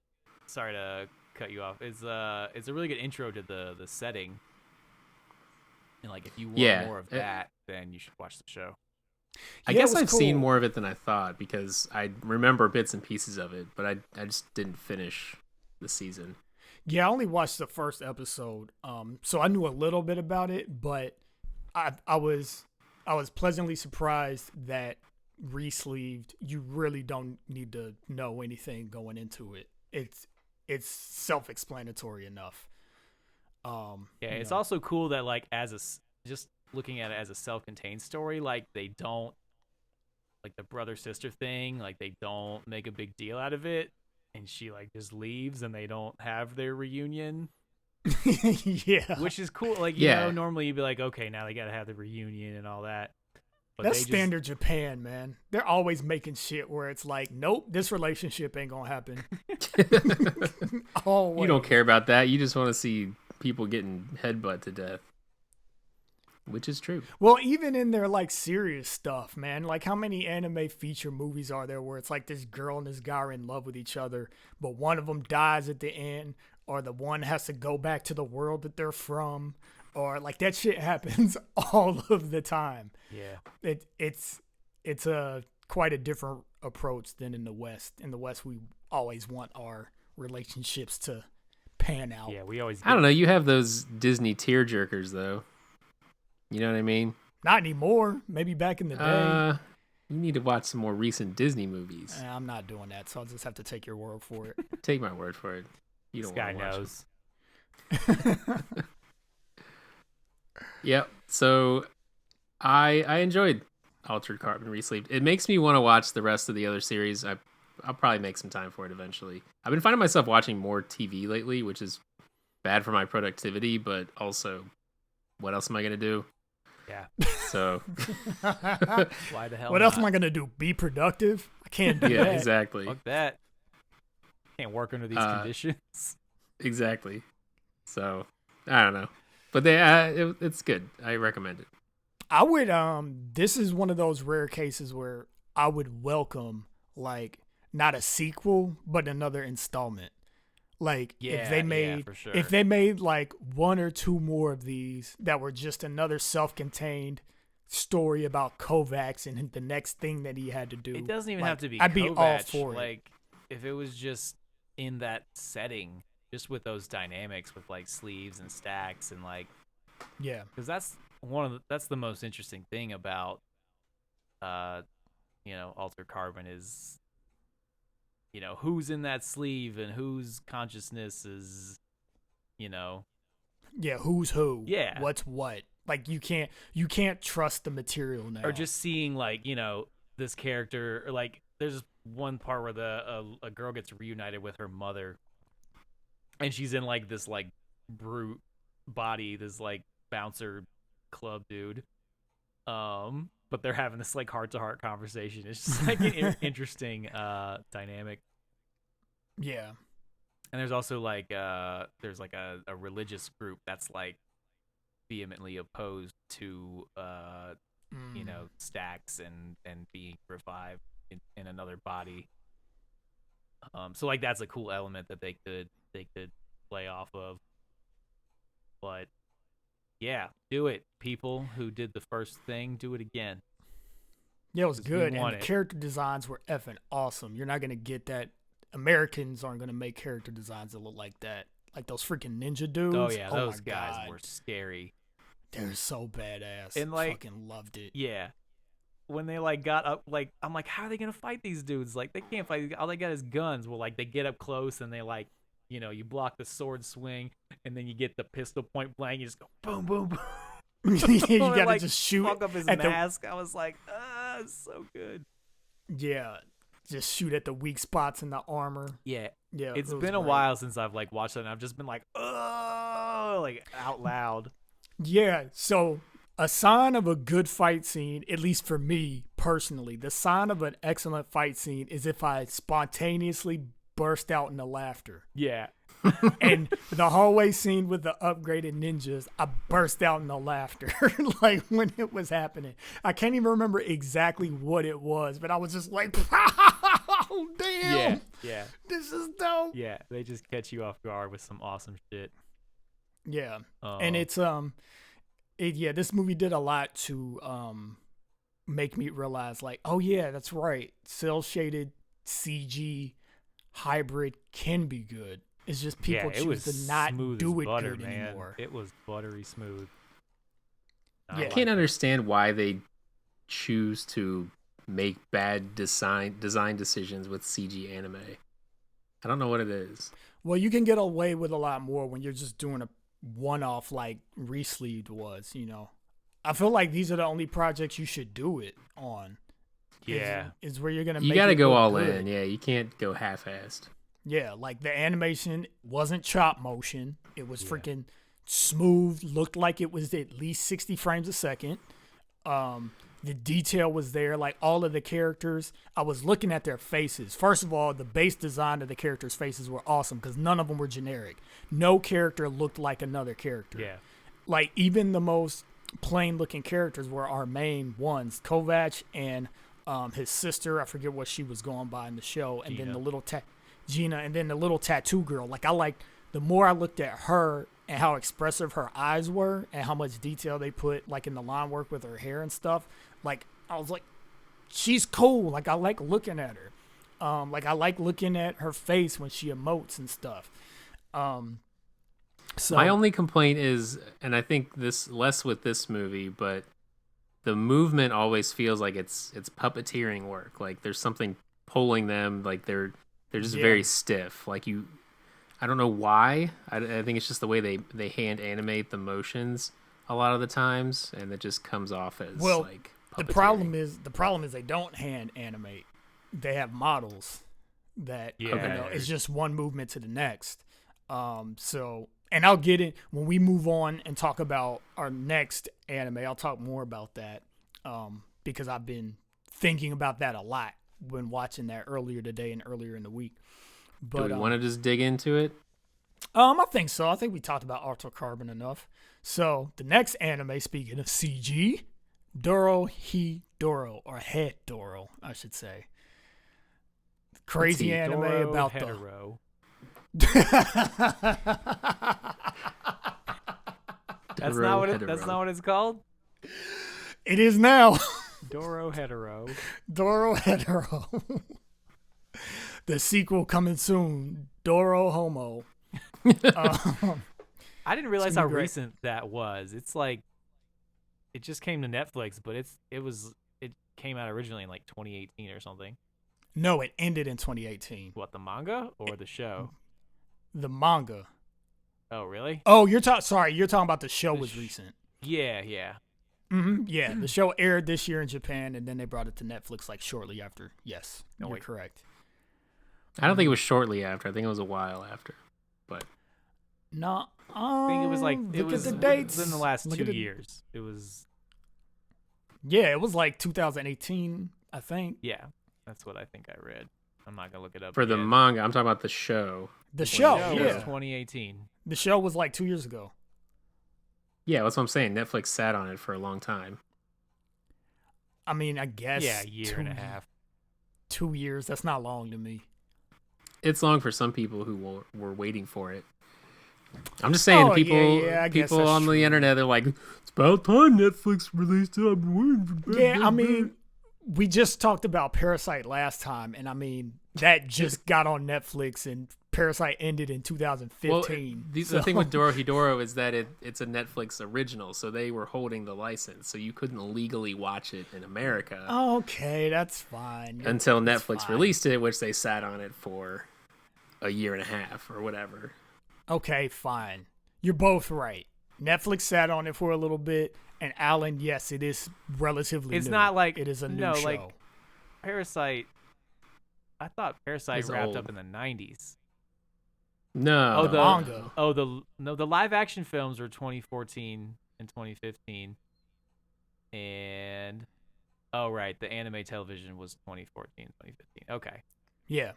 Sorry to cut you off. It's a really good intro to the setting. And if you want more of that, then you should watch the show. I Yeah, it guess was I've seen cool. more of it than I thought because I remember bits and pieces of it, but I just didn't finish the season. Yeah, I only watched the first episode, so I knew a little bit about it, but I was pleasantly surprised that Resleeved, you really don't need to know anything going into it. It's self-explanatory enough. Yeah, You it's know. also cool that like just looking at it as a self-contained story, like they don't like the brother sister thing, like they don't make a big deal out of it, and she like just leaves and they don't have their reunion, Yeah. which is cool. Like Yeah, normally you'd be like, okay, now they gotta have the reunion and all that, but That's they just standard Japan, man. They're always making shit where it's like, nope, this relationship ain't gonna happen. Always. you don't care about that. You just want to see people getting headbutt to death, which is true. Well, even in their like serious stuff, man. Like how many anime feature movies are there where it's like this girl and this guy are in love with each other, but one of them dies at the end, or the one has to go back to the world that they're from, or like that shit happens all of the time. yeah. It's a quite a different approach than in the West. In the West, we always want our relationships to pan out. Yeah, we always I don't know. You have those Disney tearjerkers though. You know what I mean? Not anymore. Maybe back in the day. You need to watch some more recent Disney movies. I'm not doing that, so I'll just have to take your word for it. Take my word for it. You This don't guy want to watch knows. Yep. So I enjoyed Altered Carbon Resleeved. It makes me want to watch the rest of the other series. I'll probably make some time for it eventually. I've been finding myself watching more TV lately, which is bad for my productivity, but also what else am I gonna do? Yeah. So Why the hell? What else am not? I gonna do? Be productive? I can't do yeah, that. exactly. Fuck that. Can't work under these conditions. Exactly. So I don't know. But it's good. I recommend it. I would this is one of those rare cases where I would welcome like not a sequel but another installment. Like Yeah, for sure. if they made like one or two more of these that were just another self-contained story about Kovacs and the next thing that he had to do. It doesn't even like, have to be I'd be all Kovac, for it. like if it was just in that setting, just with those dynamics with like sleeves and stacks and like, Yeah. because that's the most interesting thing about Altered Carbon is who's in that sleeve and whose consciousness is Yeah, who's who? Yeah. What's what? Like you can't trust the material now. or just seeing like this character, or like there's one part where a girl gets reunited with her mother, and she's in like this like brute body, this like bouncer club dude, but they're having this like heart-to-heart conversation. It's just like an interesting dynamic. Yeah. And there's also like there's like a religious group that's like vehemently opposed to stacks and being revived in another body. So like that's a cool element that they could play off of. But yeah, do it. People who did the first thing, do it again. Yeah, it was 'Cause we good, and want the it. character designs were effing awesome. You're not gonna get that. Americans aren't gonna make character designs that look like that. Like those freaking ninja dudes. Oh yeah, those my guys God. were scary. They're so badass. And, like, fucking loved it. Yeah. When they like got up, like I'm like, how are they gonna fight these dudes? Like they can't fight. All they got is guns. Well, like they get up close and they like, you block the sword swing, and then you get the pistol point blank. You just go boom, boom, boom. You gotta like, just shoot fuck up his at the- mask. I was like, it's so good. Yeah, just shoot at the weak spots in the armor. Yeah, Yeah, it's it was been a great. while since I've like watched it, and I've just been like, oh, like out loud. Yeah, so a sign of a good fight scene, at least for me personally, the sign of an excellent fight scene is if I spontaneously burst out into laughter. Yeah, And the hallway scene with the upgraded ninjas, I burst out into laughter like when it was happening. I can't even remember exactly what it was, but I was just like, oh, damn. yeah, This is dope. yeah. They just catch you off guard with some awesome shit. Yeah. And it's this movie did a lot to make me realize, like, oh yeah, that's right. Cell shaded CG hybrid can be good. It's just people it was choose to not smooth do as it butter, good man. anymore. It was buttery smooth. Yeah. I can't understand why they choose to make bad design decisions with CG anime. I don't know what it is. Well, you can get away with a lot more when you're just doing a one-off like Resleeved was, you know. I feel like these are the only projects you should do it on. Yeah. Is where you're going to You make got to it go look all good. in. Yeah, you can't go half-assed. Yeah, like the animation wasn't chop motion. It was freaking smooth, looked like it was at least 60 frames a second. The detail was there, like all of the characters. I was looking at their faces. First of all, the base design of the characters' faces were awesome because none of them were generic. No character looked like another character. Yeah. Like even the most plain-looking characters were our main ones, Kovac and his sister. I forget what she was going by in the show, and then Gina. the little Gina, and then the little tattoo girl. Like the more I looked at her and how expressive her eyes were and how much detail they put like in the line work with her hair and stuff, like I was like, she's cool. Like I like looking at her. Like I like looking at her face when she emotes and stuff. So My only complaint is, and I think this less with this movie, but the movement always feels like it's puppeteering work. Like there's something pulling them. Like they're just very stiff. Like I don't know why. I think it's just the way they hand animate the motions a lot of the times, and it just comes off as like the puppeteering. problem is they don't hand animate. They have models that it's just one movement to the next. So, and I'll get it when we move on and talk about our next anime. I'll talk more about that because I've been thinking about that a lot when watching that earlier today and earlier in the week. But Do we want to just dig into it? I think so. I think we talked about Carbon enough. So the next anime, speaking of CG, Dorohedoro, or Hedoro, I should say. Crazy anime about Dorohedoro. That's not what it's called. It is now. Dorohedoro. Dorohedoro. The sequel coming soon. Doro Homo. I didn't realize how recent that was. It's like it just came to Netflix, but it came out originally in like 2018 or something. No, it ended in 2018. What, the manga or the show? The manga. Oh, really? Oh, you're talking about the show was recent. Yeah, yeah. Mm-hmm. Yeah, the show aired this year in Japan, and then they brought it to Netflix like shortly after. Yes, you're correct. I don't think it was shortly after. I think it was a while after. But no, I think it was like look at the dates. In the last 2 years. It was. Yeah, it was like 2018, I think. Yeah, that's what I think I read. I'm not gonna look it up for the manga. I'm talking about the show. The show was yeah, 2018. The show was like 2 years ago. Yeah, that's what I'm saying. Netflix sat on it for a long time. I mean, I guess. Yeah, a year and a half. 2 years. That's not long to me. It's long for some people who were waiting for it. I'm just saying, people on the internet, they're like, it's about time Netflix released it. I've been waiting for it. Yeah, I mean, we just talked about Parasite last time, and I mean, that just got on Netflix, and Parasite ended in 2015. Well, the thing with Dorohedoro is that it's a Netflix original, so they were holding the license, so you couldn't legally watch it in America. Okay, that's fine. Until Netflix released it, which they sat on it for a year and a half or whatever. Okay, fine. You're both right. Netflix sat on it for a little bit, and Alan, yes, it is relatively It's new. not like it is a new show. Like Parasite. I thought Parasite wrapped old. up in the 90s. No. the manga. The live action films were 2014 and 2015, and right, the anime television was 2014, 2015. Okay, Yeah.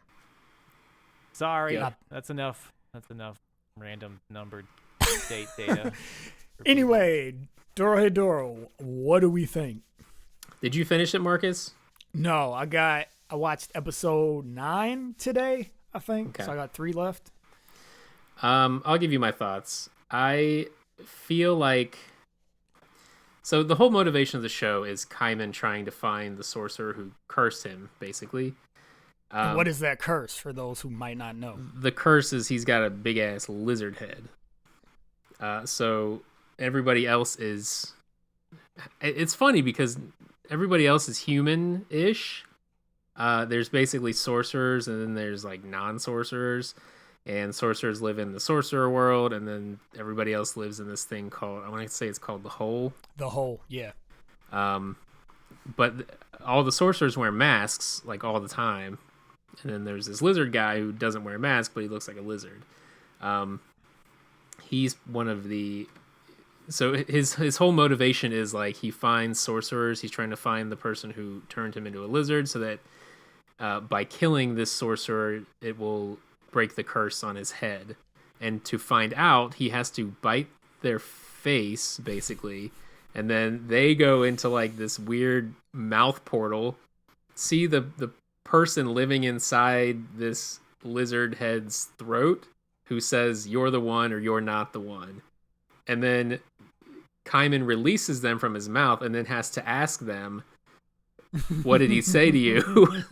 sorry, Yeah. that's enough. That's enough random numbered date data. Anyway, Dorohedoro, what do we think? Did you finish it, Marcus? No, I watched episode 9 today, I think. Okay. So I got 3 left. I'll give you my thoughts. I feel like So the whole motivation of the show is Kaiman trying to find the sorcerer who cursed him, basically. And what is that curse for those who might not know? The curse is he's got a big ass lizard head. So everybody else is. It's funny because everybody else is human-ish. There's basically sorcerers, and then there's like non-sorcerers, and sorcerers live in the sorcerer world, and then everybody else lives in this thing called, I want to say it's called the Hole. The Hole, yeah. But all the sorcerers wear masks like all the time, and then there's this lizard guy who doesn't wear a mask, but he looks like a lizard. He's one of the. So his whole motivation is like he finds sorcerers. He's trying to find the person who turned him into a lizard, so that by killing this sorcerer, it will break the curse on his head. And to find out, he has to bite their face, basically, and then they go into like this weird mouth portal, see the person living inside this lizard head's throat, who says, "You're the one," or "You're not the one," and then Kaiman releases them from his mouth and then has to ask them, "What did he say to you?"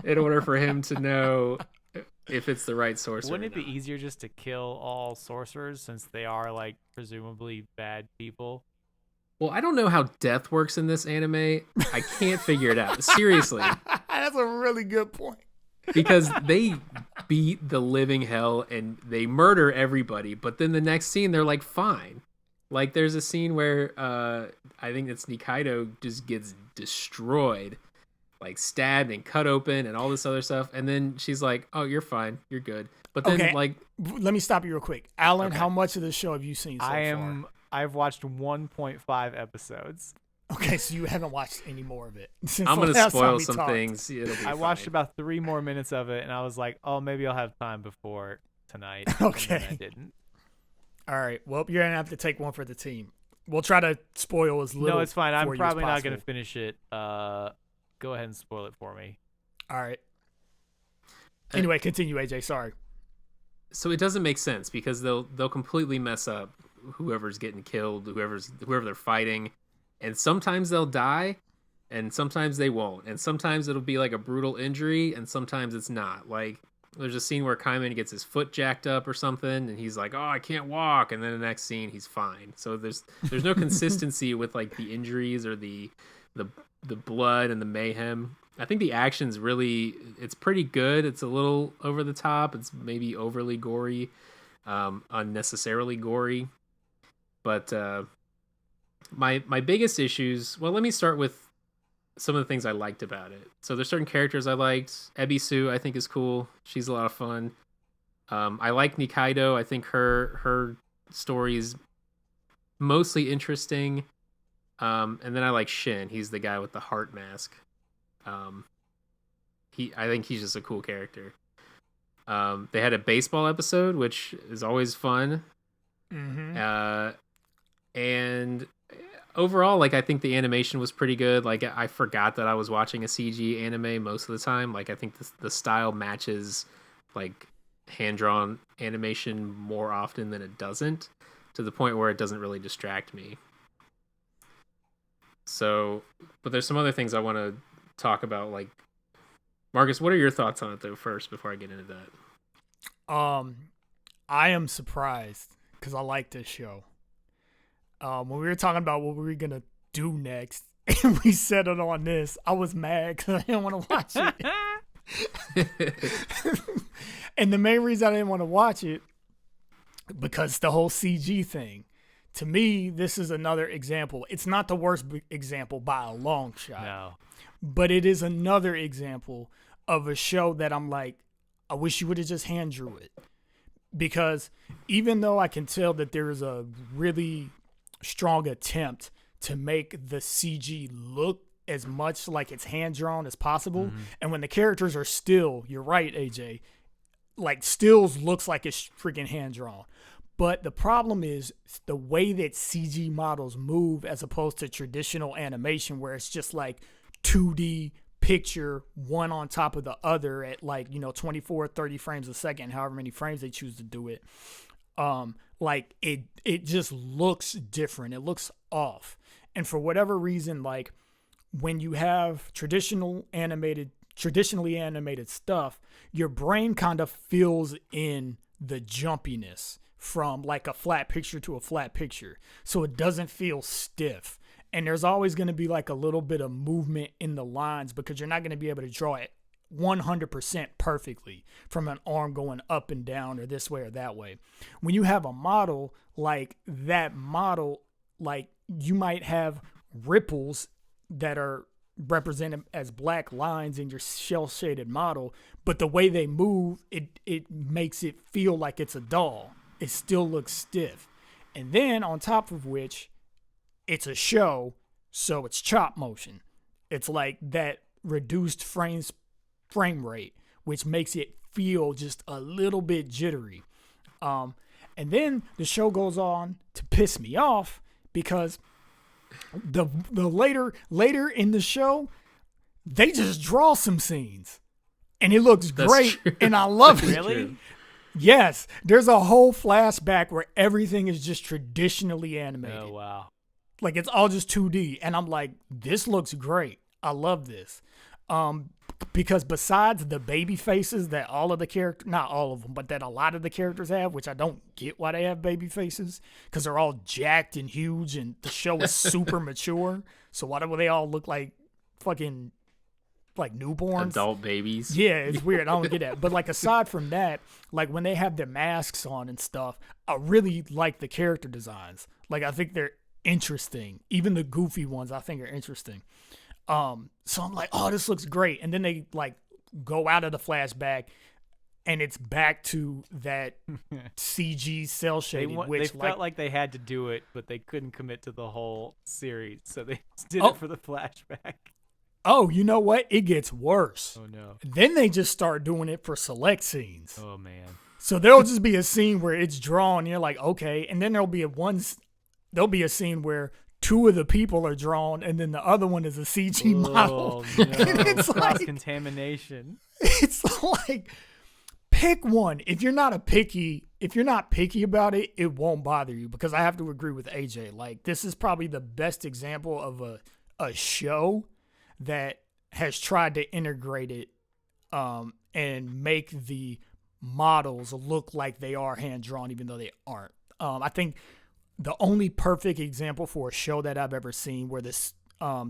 in order for him to know if it's the right sorcerer. Wouldn't it be easier just to kill all sorcerers since they are like presumably bad people? Well, I don't know how death works in this anime. I can't figure it out. Seriously. That's a really good point. Because they beat the living hell and they murder everybody, but then the next scene they're like fine. Like there's a scene where I think it's Nikaido just gets destroyed, like stabbed and cut open and all this other stuff, and then she's like, "Oh, you're fine, you're good." But then like, let me stop you real quick, Alan. Okay. How much of the show have you seen so far? I've watched 1.5 episodes. Okay, so you haven't watched any more of it. I'm going to spoil some things. I watched about 3 more minutes of it, and I was like, oh, maybe I'll have time before tonight. Okay. And then I didn't. All right. Well, you're going to have to take one for the team. We'll try to spoil as little. No, it's fine. I'm for you probably as not going possible. to finish it. Go ahead and spoil it for me. All right. Anyway, continue, AJ. Sorry. So it doesn't make sense because they'll completely mess up whoever's getting killed, whoever they're fighting. And sometimes they'll die, and sometimes they won't. And sometimes it'll be like a brutal injury, and sometimes it's not. Like, there's a scene where Kaiman gets his foot jacked up or something, and he's like, "Oh, I can't walk." And then the next scene, he's fine. So there's no consistency with like the injuries or the blood and the mayhem. I think the action's it's pretty good. It's a little over the top. It's maybe overly gory, unnecessarily gory. But my biggest issues, well, let me start with some of the things I liked about it. So there's certain characters I liked. Ebisu, I think, is cool. She's a lot of fun. I like Nikaido. I think her story is mostly interesting. And then I like Shin. He's the guy with the heart mask. I think he's just a cool character. They had a baseball episode, which is always fun. Mm-hmm. And overall, like, I think the animation was pretty good. Like, I forgot that I was watching a CG anime most of the time. Like, I think the style matches like hand-drawn animation more often than it doesn't, to the point where it doesn't really distract me. So, but there's some other things I want to talk about. Like, Marcus, what are your thoughts on it though first before I get into that? I am surprised because I like this show. When we were talking about what we were gonna do next, and we settled on this, I was mad because I didn't want to watch it. And the main reason I didn't want to watch it, because the whole CG thing. To me, this is another example. It's not the worst example by a long shot. No. But it is another example of a show that I'm like, I wish you would have just hand drew it. Because even though I can tell that there is a really strong attempt to make the CG look as much like it's hand drawn as possible, and when the characters are still, you're right, AJ, like stills looks like it's freaking hand drawn. But the problem is the way that CG models move as opposed to traditional animation where it's just like 2D picture one on top of the other at 24, 30 frames a second, however many frames they choose to do it. Like it just looks different. It looks off. And for whatever reason, like when you have traditionally animated stuff, your brain kind of fills in the jumpiness from like a flat picture to a flat picture. So it doesn't feel stiff. And there's always going to be like a little bit of movement in the lines because you're not going to be able to draw it 100% perfectly from an arm going up and down or this way or that way. When you have a model like that model, like you might have ripples that are represented as black lines in your shell shaded model, but the way they move, it makes it feel like it's a doll. It still looks stiff. And then on top of which, it's a show, so it's chop motion. It's like that reduced frame rate, which makes it feel just a little bit jittery. And then the show goes on to piss me off because the later in the show, they just draw some scenes, and it looks great, and I love it. Really? Yes, there's a whole flashback where everything is just traditionally animated. Oh wow. Like it's all just 2D, and I'm like, this looks great. I love this. Because besides the baby faces that all of the characters, not all of them, but that a lot of the characters have, which I don't get why they have baby faces, because they're all jacked and huge, and the show is super mature. So why do they all look like fucking like newborns? Adult babies. Yeah, it's weird. I don't get that. But like aside from that, like when they have their masks on and stuff, I really like the character designs. Like I think they're interesting. Even the goofy ones I think are interesting. So I'm like, oh, this looks great. And then they like go out of the flashback and it's back to that CG cell shading. They felt like they had to do it, but they couldn't commit to the whole series. So they did it for the flashback. Oh, you know what? It gets worse. Oh, no. Then they just start doing it for select scenes. Oh, man. So there'll just be a scene where it's drawn. And you're like, okay. And then there'll be a scene where two of the people are drawn, and then the other one is a CG model. No. And it's like contamination. It's like pick one. If you're not picky about it, it won't bother you. Because I have to agree with AJ. Like this is probably the best example of a show that has tried to integrate it and make the models look like they are hand drawn, even though they aren't. I think the only perfect example for a show that I've ever seen where this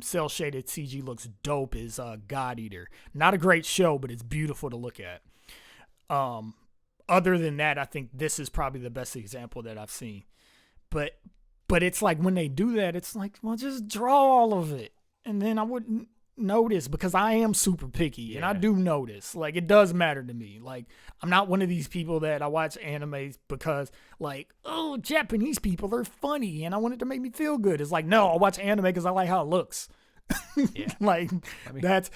cell shaded CG looks dope is God Eater. Not a great show, but it's beautiful to look at. Other than that, I think this is probably the best example that I've seen. But it's like when they do that, it's like, well, just draw all of it, and then I wouldn't notice because I am super picky and I do notice. Like it does matter to me. Like I'm not one of these people that I watch animes because like, oh, Japanese people are funny and I want it to make me feel good. It's like, no, I watch anime because I like how it looks. Yeah. Like that's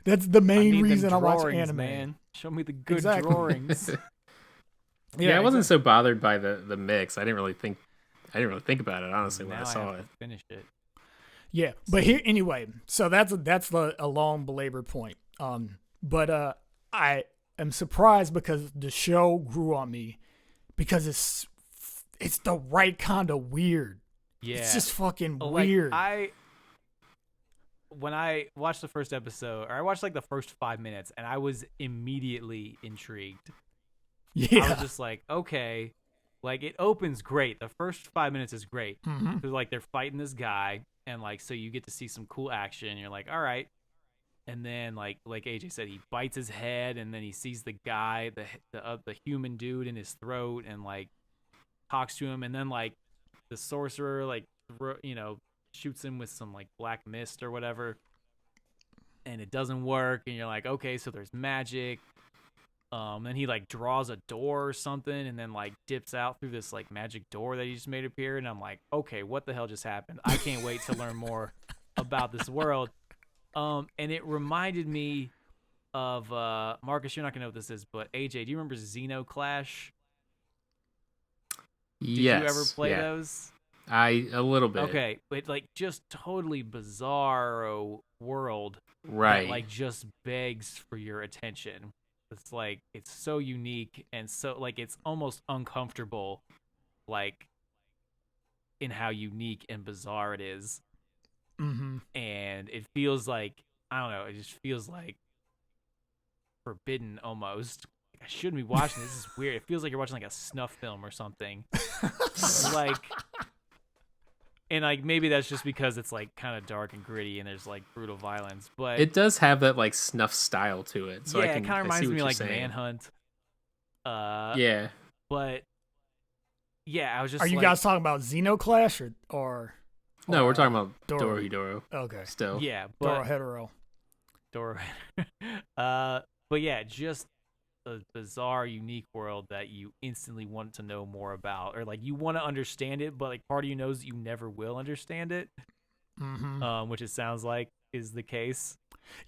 the main reason I watch drawings, anime. Man. Show me the good Exactly. drawings. Yeah, I wasn't so bothered by the mix. I didn't really think about it honestly when I saw it. Finish it. Yeah, but here anyway. So that's a long belabored point. But I am surprised because the show grew on me because it's the right kind of weird. Yeah, it's just fucking weird. When I watched the first episode, or I watched like the first 5 minutes, and I was immediately intrigued. Yeah, I was just like, okay, like it opens great. The first 5 minutes is great. Mm-hmm. Because like they're fighting this guy. And like, so you get to see some cool action. You're like, all right. And then like AJ said, he bites his head, and then he sees the guy, the human dude in his throat, and like talks to him. And then like the sorcerer like shoots him with some like black mist or whatever, and it doesn't work. And you're like, okay, so there's magic. Then he like draws a door or something, and then like dips out through this like magic door that he just made appear, and I'm like, okay, what the hell just happened? I can't wait to learn more about this world. And it reminded me of Marcus. You're not gonna know what this is, but AJ, do you remember Xenoclash? Did you ever play those? A little bit. Okay, but like just totally bizarro world, right? That, like just begs for your attention. It's like it's so unique and so like it's almost uncomfortable, like in how unique and bizarre it is. and it feels like, I don't know, it just feels like forbidden almost. I shouldn't be watching this. This is weird. It feels like you're watching like a snuff film or something. Like, and like maybe that's just because it's like kind of dark and gritty and there's like brutal violence, but It does have that like snuff style to it. So yeah, it kind of reminds me of like Manhunt. Yeah. But yeah, I was just. Are you guys talking about Xenoclash or No, we're talking about Doro. Dorohedoro. Okay. Still. Yeah, but Dorohedoro. but yeah, just a bizarre, unique world that you instantly want to know more about, or like you want to understand it, but like part of you knows that you never will understand it. Which it sounds like is the case.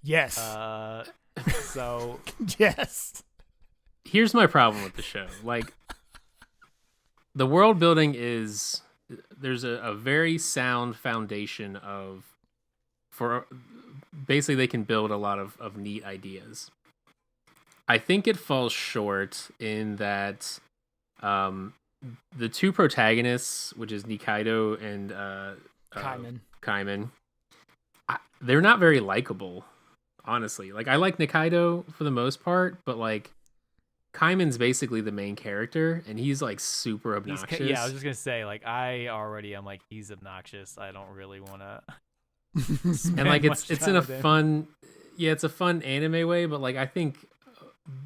Yes. So yes. Here's my problem with the show. Like, the world building there's a very sound foundation for basically they can build a lot of neat ideas. I think it falls short in that the two protagonists, which is Nikaido and Kaiman, they're not very likable, honestly. Like, I like Nikaido for the most part, but like Kaiman's basically the main character, and he's like super obnoxious. Yeah, I was just gonna say, like, I'm like, he's obnoxious. I don't really want to. And like it's in a fun, it's a fun anime way, but like I think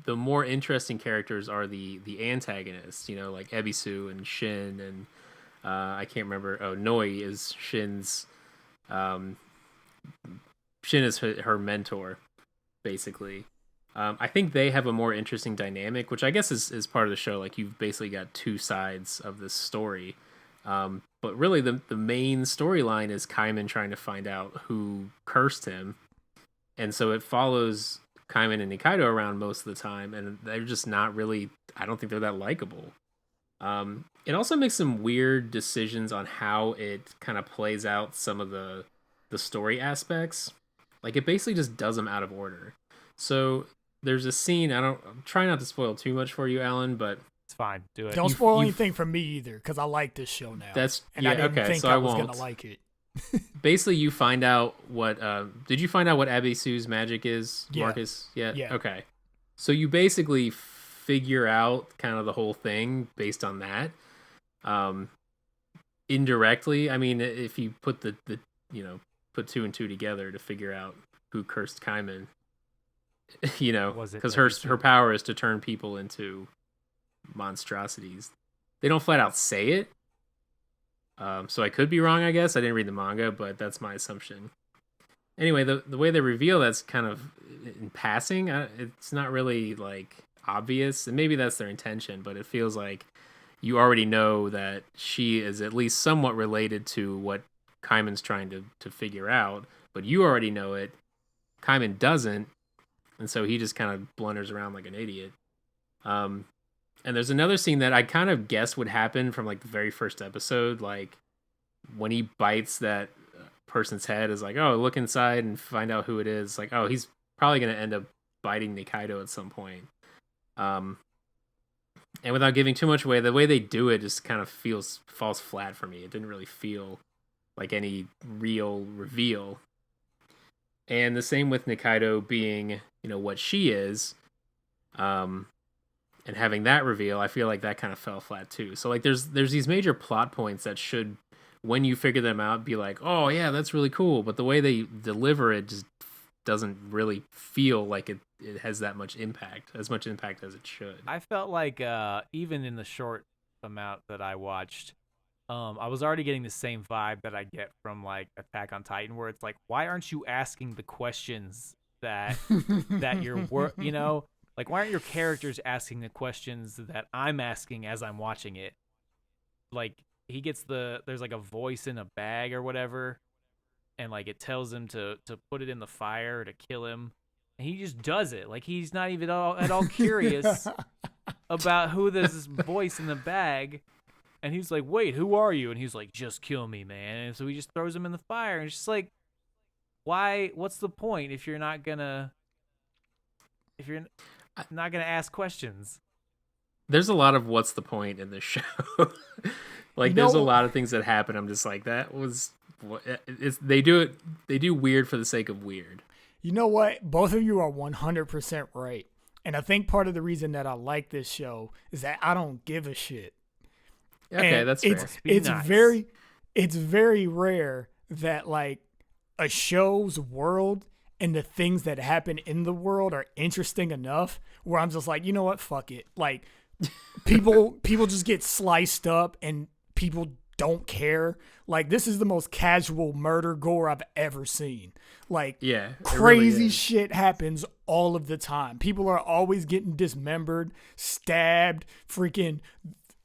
the more interesting characters are the antagonists. You know, like Ebisu and Shin, and I can't remember. Oh, Noi is Shin's. Shin is her mentor, basically. I think they have a more interesting dynamic, which I guess is part of the show. Like, you've basically got two sides of this story. But really, the main storyline is Kaiman trying to find out who cursed him. And so it follows Kaiman and Nikaido around most of the time, and they're just not really, I don't think they're that likable. It also makes some weird decisions on how it kind of plays out some of the story aspects. Like, it basically just does them out of order. So there's a scene, I'm trying not to spoil too much for you, Alan, but it's fine. Do it. Don't spoil anything for me either, because I like this show now. I didn't think I was gonna like it. Basically, you find out what. Did you find out what Abisu's magic is, Yeah. Marcus? Yeah. Yeah. Okay. So you basically figure out kind of the whole thing based on that. Indirectly, I mean, if you put the put two and two together to figure out who cursed Kaiman, because her power is to turn people into monstrosities. They don't flat out say it. So I could be wrong, I guess. I didn't read the manga, but that's my assumption. Anyway, the way they reveal that's kind of in passing. It's not really like obvious, and maybe that's their intention, but it feels like you already know that she is at least somewhat related to what Kaiman's trying to figure out, but you already know it. Kaiman doesn't, and so he just kind of blunders around like an idiot. And there's another scene that I kind of guessed would happen from like the very first episode, like when he bites that person's head, is like, oh, look inside and find out who it is. Like, oh, he's probably going to end up biting Nikaido at some point. And without giving too much away, the way they do it just kind of falls flat for me. It didn't really feel like any real reveal. And the same with Nikaido being, what she is. And having that reveal, I feel like that kind of fell flat too. So like there's these major plot points that should, when you figure them out, be like, oh yeah, that's really cool. But the way they deliver it just doesn't really feel like it has that much impact, as much impact as it should. I felt like even in the short amount that I watched, I was already getting the same vibe that I get from like Attack on Titan, where it's like, why aren't you asking the questions that you're like, why aren't your characters asking the questions that I'm asking as I'm watching it? Like, he gets there's like a voice in a bag or whatever, and like it tells him to put it in the fire to kill him, and he just does it. Like, he's not even at all curious about who this voice in the bag. And he's like, wait, who are you? And he's like, just kill me, man. And so he just throws him in the fire. And it's just like, why? What's the point if you're not gonna ask questions? There's a lot of what's the point in this show. Like, there's a lot of things that happen. I'm just like, that was they do weird for the sake of weird. You know what? Both of you are 100% right. And I think part of the reason that I like this show is that I don't give a shit. Okay, and that's fair. It's very rare that like a show's world and the things that happen in the world are interesting enough where I'm just like, you know what? Fuck it. Like people just get sliced up and people don't care. Like this is the most casual murder gore I've ever seen. Like crazy really shit happens all of the time. People are always getting dismembered, stabbed, freaking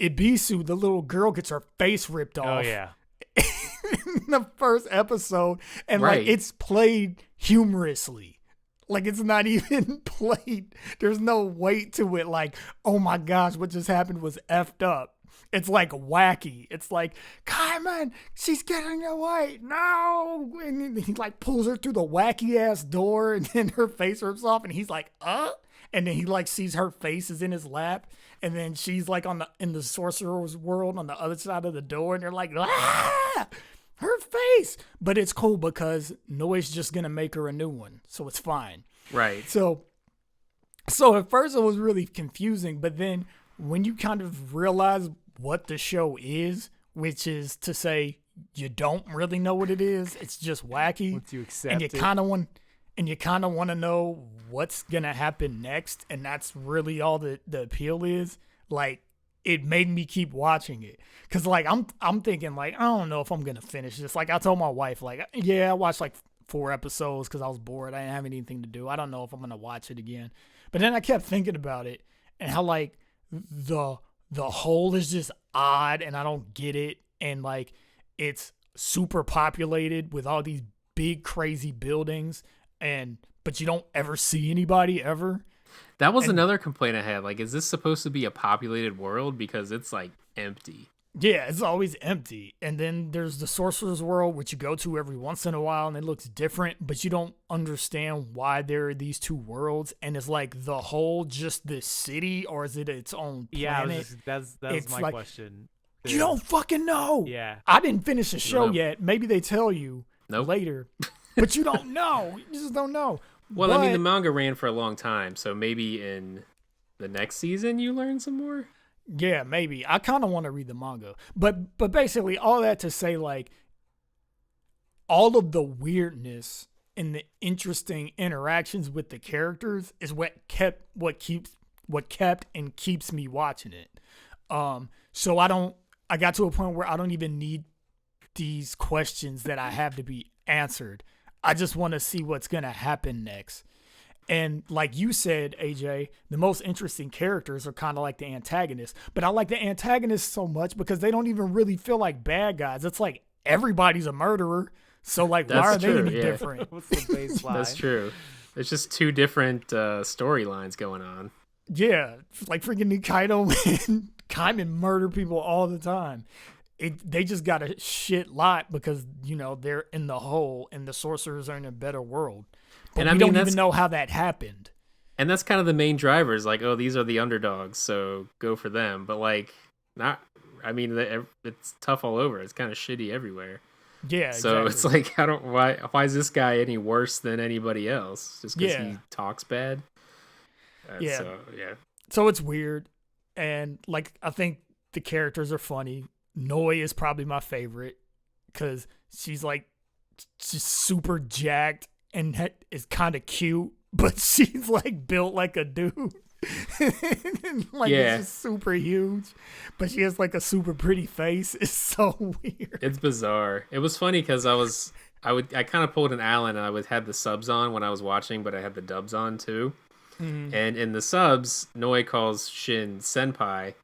Ibisu, the little girl, gets her face ripped off. Oh yeah. In the first episode, and like it's played humorously. Like it's not even played. There's no weight to it. Like, oh my gosh, what just happened was effed up. It's like wacky. It's like, Kaiman, she's getting away. No. And he like pulls her through the wacky ass door and then her face rips off and he's like, and then he like sees her face is in his lap. And then she's like in the sorcerer's world on the other side of the door. And they're like, her face. But it's cool because Noi's just going to make her a new one. So it's fine. Right. So at first it was really confusing. But then when you kind of realize what the show is, which is to say you don't really know what it is, it's just wacky. Once you accept and you kind of want to know what's gonna happen next, and that's really all the appeal is. Like it made me keep watching it because like I'm thinking like I don't know if I'm gonna finish this. Like I told my wife like I watched like 4 episodes because I was bored. I didn't have anything to do. I don't know if I'm gonna watch it again. But then I kept thinking about it and how like the whole is just odd and I don't get it, and like it's super populated with all these big crazy buildings, but you don't ever see anybody ever. That was another complaint I had. Like, is this supposed to be a populated world? Because it's like empty. Yeah, it's always empty. And then there's the sorcerer's world, which you go to every once in a while, and it looks different, but you don't understand why there are these two worlds. And it's like the whole just this city, or is it its own planet? Yeah, that's my question. You don't fucking know. Yeah. I didn't finish the show yet. Maybe they tell you later, but you don't know. You just don't know. Well, I mean, the manga ran for a long time, so maybe in the next season you learn some more? Yeah, maybe. I kind of want to read the manga. But basically all that to say, like, all of the weirdness and the interesting interactions with the characters is what kept and keeps me watching it. So I got to a point where I don't even need these questions that I have to be answered. I just want to see what's going to happen next. And like you said, AJ, the most interesting characters are kind of like the antagonists. But I like the antagonists so much because they don't even really feel like bad guys. It's like everybody's a murderer. So like, why are they any different? What's the baseline? That's true. It's just 2 different storylines going on. Yeah, like freaking Nikaido and Kaiman murder people all the time. They just got a shit lot because, you know, they're in the hole and the sorcerers are in a better world. But we don't even know how that happened. And that's kind of the main driver is like, oh, these are the underdogs, so go for them. But like, it's tough all over. It's kind of shitty everywhere. Yeah, so exactly. It's like, why is this guy any worse than anybody else? Just because he talks bad? So it's weird. And like, I think the characters are funny. Noi is probably my favorite because she's super jacked and is kind of cute, but she's like built like a dude. It's just super huge, but she has like a super pretty face. It's so weird. It's bizarre. It was funny because I kind of pulled an Alan and I would have the subs on when I was watching, but I had the dubs on too. Mm-hmm. And in the subs, Noi calls Shin senpai,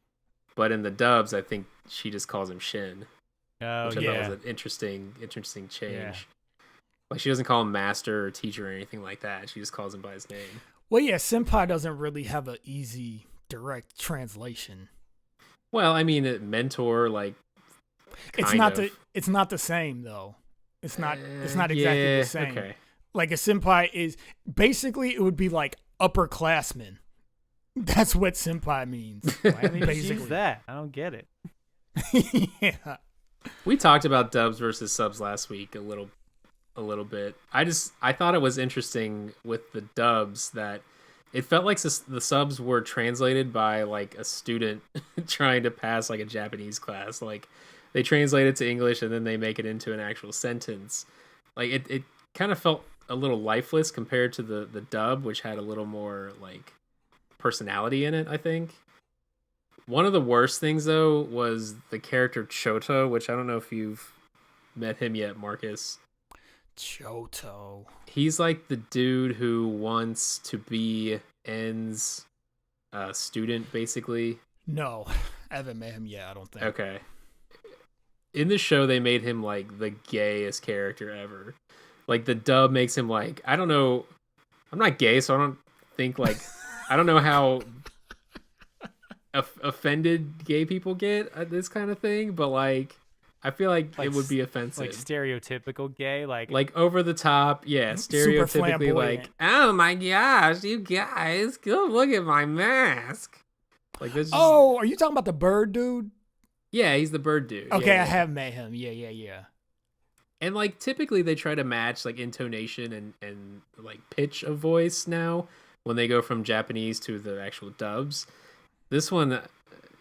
but in the dubs, I think she just calls him Shin. Oh, which I thought was an interesting change. Yeah. Like, she doesn't call him master or teacher or anything like that. She just calls him by his name. Well, yeah, senpai doesn't really have an easy, direct translation. Well, I mean, mentor, like, it's not the same though. It's not exactly the same. Okay. Like a senpai is basically, it would be like upperclassman. That's what senpai means. Why did she use that? I don't get it. Yeah. We talked about dubs versus subs last week a little bit. I thought it was interesting with the dubs that it felt like the subs were translated by like a student trying to pass like a Japanese class. Like they translate it to English and then they make it into an actual sentence. Like it kind of felt a little lifeless compared to the dub, which had a little more like personality in it, I think. One of the worst things though was the character Choto, which I don't know if you've met him yet, Marcus. Choto. He's like the dude who wants to be En's student, basically. No, I haven't met him yet, I don't think. Okay. In the show, they made him like the gayest character ever. Like the dub makes him like, I don't know. I'm not gay, so I don't think like, I don't know how offended gay people get at this kind of thing, but like, I feel like it would be offensive. Like stereotypical gay, like over the top, yeah, stereotypically like, oh my gosh, you guys, go look at my mask. Like this. Oh, are you talking about the bird dude? Yeah, he's the bird dude. Okay, yeah. I have met him. Yeah. And like typically they try to match like intonation and like pitch of voice now when they go from Japanese to the actual dubs. This one,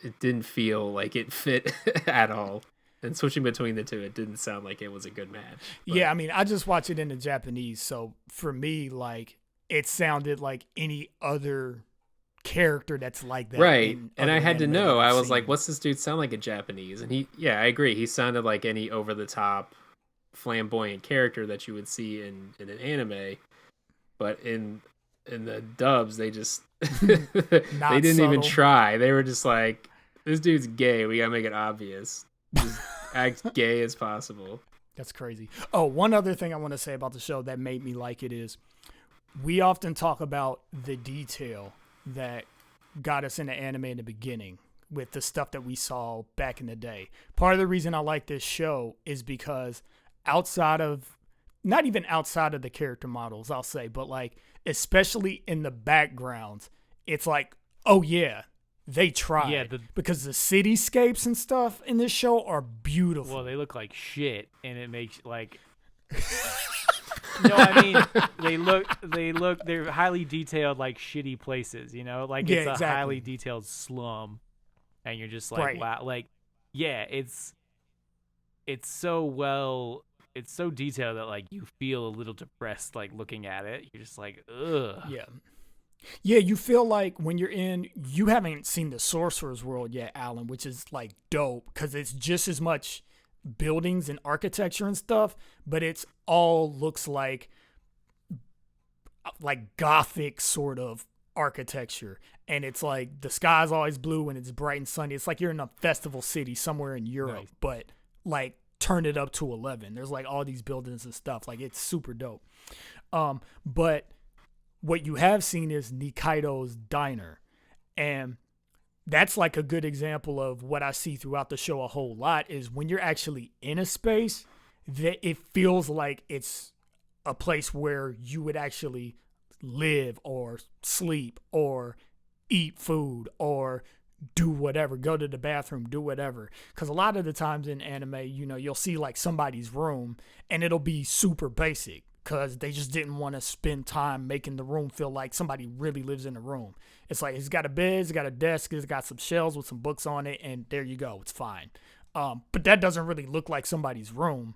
it didn't feel like it fit at all. And switching between the two, it didn't sound like it was a good match. But. Yeah, I mean, I just watch it in the Japanese, so for me, like, it sounded like any other character that's like that. Right, and I had to know. I was like, what's this dude sound like in Japanese? And I agree. He sounded like any over-the-top, flamboyant character that you would see in an anime. But in the dubs, they just... they didn't even try. They were just like, this dude's gay. We gotta make it obvious. Just act gay as possible. That's crazy. Oh, one other thing I want to say about the show that made me like it is we often talk about the detail that got us into anime in the beginning with the stuff that we saw back in the day. Part of the reason I like this show is because not even outside of the character models, I'll say, but like especially in the backgrounds, it's like, oh yeah, they tried. Yeah, because the cityscapes and stuff in this show are beautiful. Well, they look like shit, and it makes like. No, I mean they're highly detailed, like shitty places. You know, like it's a highly detailed slum, and you're just like, right. Wow, like, yeah, it's so detailed that like you feel a little depressed, like looking at it. You're just like, ugh. Yeah, you feel like when you haven't seen the Sorcerer's World yet, Alan, which is like dope because it's just as much buildings and architecture and stuff, but it's all looks like gothic sort of architecture. And it's like the sky's always blue and it's bright and sunny. It's like you're in a festival city somewhere in Europe, but like turn it up to 11. There's like all these buildings and stuff. Like it's super dope. But what you have seen is Nikaido's diner, and that's like a good example of what I see throughout the show a whole lot is when you're actually in a space that it feels like it's a place where you would actually live or sleep or eat food or do whatever, go to the bathroom, do whatever. Because a lot of the times in anime, you'll see like somebody's room and it'll be super basic, because they just didn't want to spend time making the room feel like somebody really lives in the room. It's like it's got a bed, it's got a desk, it's got some shelves with some books on it, and there you go. It's fine. But that doesn't really look like somebody's room.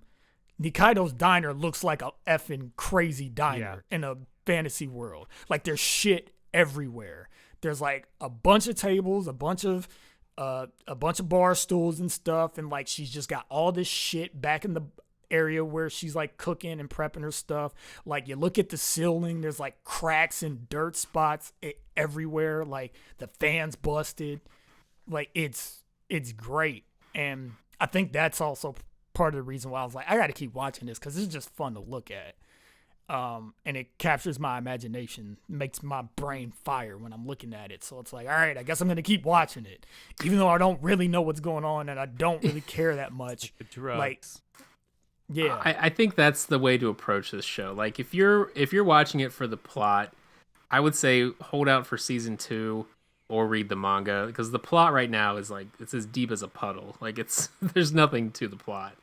Nikaido's diner looks like a effing crazy diner in a fantasy world. Like there's shit everywhere. There's like a bunch of tables, a bunch of bar stools and stuff, and like she's just got all this shit back in the area where she's like cooking and prepping her stuff. Like you look at the ceiling, there's like cracks and dirt spots everywhere. Like the fan's busted. Like it's great, and I think that's also part of the reason why I was like, I got to keep watching this because it's just fun to look at. And it captures my imagination, makes my brain fire when I'm looking at it. So it's like, all right, I guess I'm going to keep watching it, even though I don't really know what's going on and I don't really care that much. Like, yeah, I think that's the way to approach this show. Like if you're watching it for the plot, I would say hold out for season 2. or read the manga, because the plot right now is like it's as deep as a puddle. Like it's there's nothing to the plot.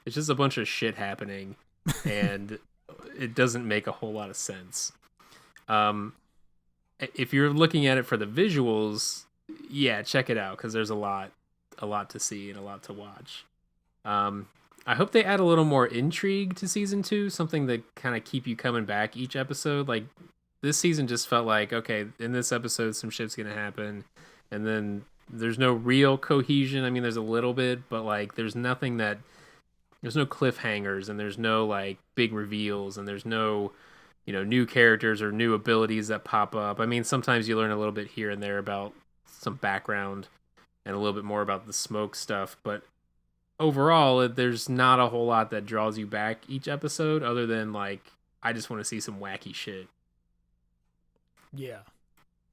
It's just a bunch of shit happening, and it doesn't make a whole lot of sense. If you're looking at it for the visuals, yeah, check it out, because there's a lot to see and a lot to watch. I hope they add a little more intrigue to season 2, something that kind of keep you coming back each episode. Like this season just felt like, okay, in this episode some shit's gonna happen, and then there's no real cohesion. I mean, there's a little bit, but like there's no cliffhangers, and there's no like big reveals, and there's no, new characters or new abilities that pop up. I mean, sometimes you learn a little bit here and there about some background and a little bit more about the smoke stuff, but overall, there's not a whole lot that draws you back each episode, other than like, I just want to see some wacky shit. Yeah.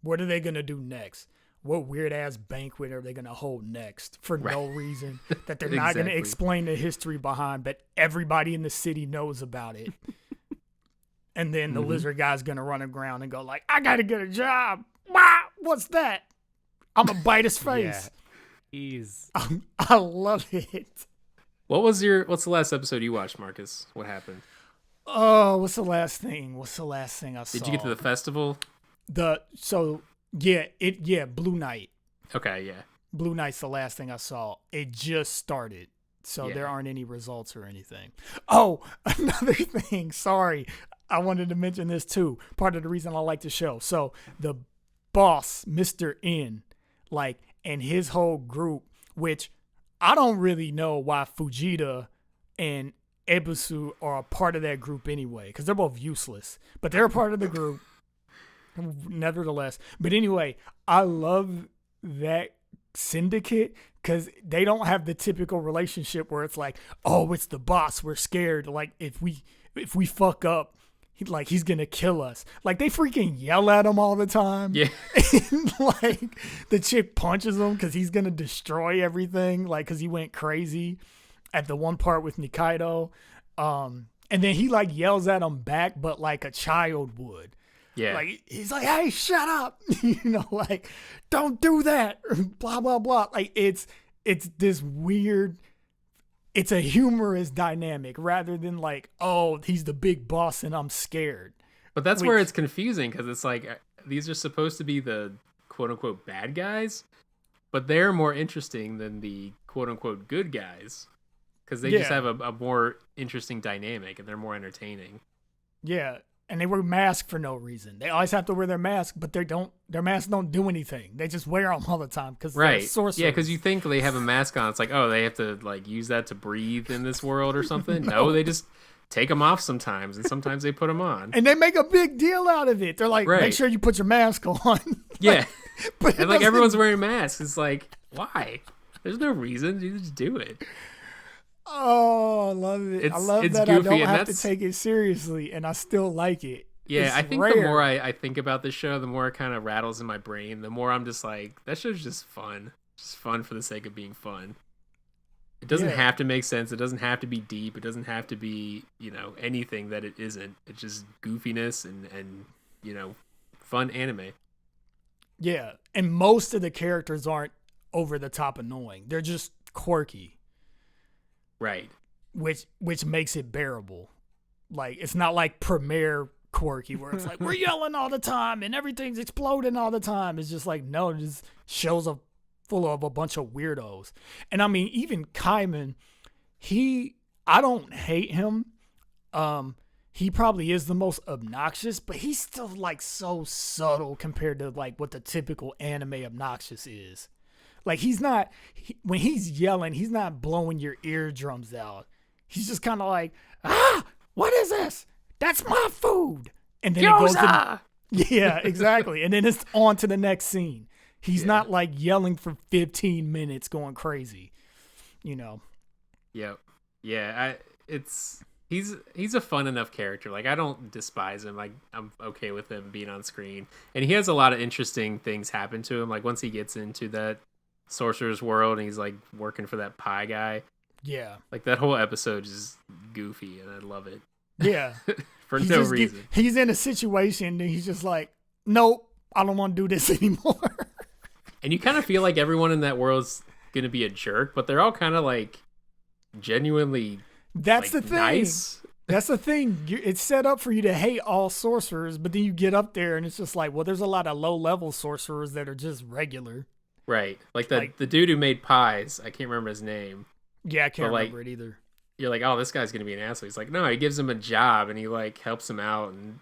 What are they going to do next? What weird ass banquet are they going to hold next for no reason that they're not going to explain the history behind, but everybody in the city knows about it. And then the lizard guy's going to run around and go like, I got to get a job. What's that? I'm going to bite his face. Yeah. I love it. What's the last episode you watched, Marcus? What happened? Oh, what's the last thing I saw? Did you get to the festival? Blue Night. Okay, yeah. Blue Night's the last thing I saw. It just started, so there aren't any results or anything. Oh, another thing. Sorry, I wanted to mention this too. Part of the reason I like the show. So the boss, Mr. N, and his whole group, which I don't really know why Fujita and Ebisu are a part of that group anyway, because they're both useless, but they're a part of the group nevertheless. But anyway, I love that syndicate because they don't have the typical relationship where it's like, oh, it's the boss, we're scared, like if we fuck up, he's gonna kill us. Like they freaking yell at him all the time. Yeah. And like the chick punches him because he's gonna destroy everything, like because he went crazy at the one part with Nikaido. And then he like yells at him back, but like a child would. Yeah. Like he's like, hey, shut up. Like, don't do that. Blah, blah, blah. Like it's this weird, it's a humorous dynamic rather than like, oh, he's the big boss and I'm scared. But that's where it's confusing, because it's like these are supposed to be the quote unquote bad guys, but they're more interesting than the quote unquote good guys, because they just have a more interesting dynamic and they're more entertaining. Yeah. And they wear masks for no reason. They always have to wear their mask, but their masks don't do anything. They just wear them all the time because they're sorcerers. Yeah, because you think they have a mask on. It's like, oh, they have to like use that to breathe in this world or something. No, they just take them off sometimes, and sometimes they put them on. And they make a big deal out of it. They're like, make sure you put your mask on. Yeah. But and like everyone's wearing masks. It's like, why? There's no reason. You just do it. Oh, I love it. I love that I don't have to take it seriously, and I still like it. Yeah, it's I think rare. The more I think about this show, the more it kind of rattles in my brain, the more I'm just like, that show's just fun. Just fun for the sake of being fun. It doesn't have to make sense. It doesn't have to be deep. It doesn't have to be, anything that it isn't. It's just goofiness and fun anime. Yeah, and most of the characters aren't over the top annoying. They're just quirky. Right. Which makes it bearable. Like, it's not like Premiere quirky where it's like, we're yelling all the time and everything's exploding all the time. It's just like, no, this shows full of a bunch of weirdos. And I mean, even Kaiman, I don't hate him. He probably is the most obnoxious, but he's still like so subtle compared to like what the typical anime obnoxious is. Like when he's yelling, he's not blowing your eardrums out. He's just kind of like, what is this? That's my food. And then it goes yeah, exactly. And then it's on to the next scene. He's not like yelling for 15 minutes going crazy, Yep. Yeah. He's a fun enough character. Like, I don't despise him. Like, I'm okay with him being on screen. And he has a lot of interesting things happen to him. Like, once he gets into that sorcerer's world and he's like working for that pie guy. Yeah. Like, that whole episode is goofy and I love it. Yeah. For no reason. He's in a situation and he's just like, nope, I don't want to do this anymore. And you kind of feel like everyone in that world's gonna be a jerk, but they're all kind of like genuinely. That's like, the thing. Nice. That's the thing. It's set up for you to hate all sorcerers, but then you get up there and it's just like, well, there's a lot of low-level sorcerers that are just regular. Right. Like the dude who made pies. I can't remember his name. Yeah, I can't remember it either. You're like, oh, this guy's gonna be an asshole. He's like, no, he gives him a job and he like helps him out, and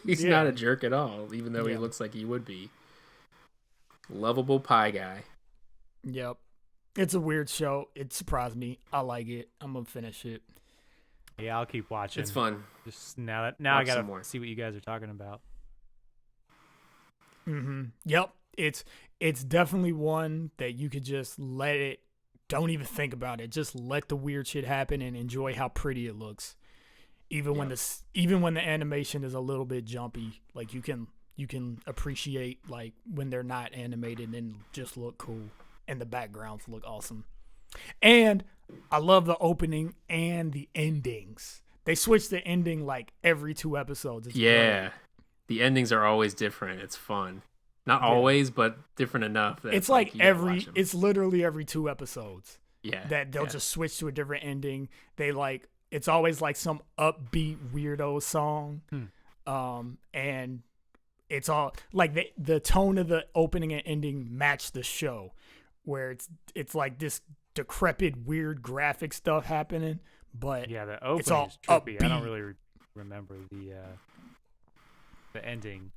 he's not a jerk at all, even though he looks like he would be. Lovable pie guy. Yep. It's a weird show. It surprised me. I like it. I'm gonna finish it. Yeah, I'll keep watching. It's fun. Just now I gotta see what you guys are talking about. Yep. It's definitely one that you could just let it. Don't even think about it. Just let the weird shit happen and enjoy how pretty it looks. Even when the animation is a little bit jumpy, like you can appreciate like when they're not animated and just look cool and the backgrounds look awesome. And I love the opening and the endings. They switch the ending like every 2 episodes. It's great. The endings are always different. It's fun. Not always, but different enough. That it's like it's literally every 2 episodes. Yeah. That they'll just switch to a different ending. It's always like some upbeat weirdo song. And it's all like the tone of the opening and ending match the show, where it's like this decrepit, weird graphic stuff happening, but the opening it's all is trippy. upbeat. I don't really remember the ending,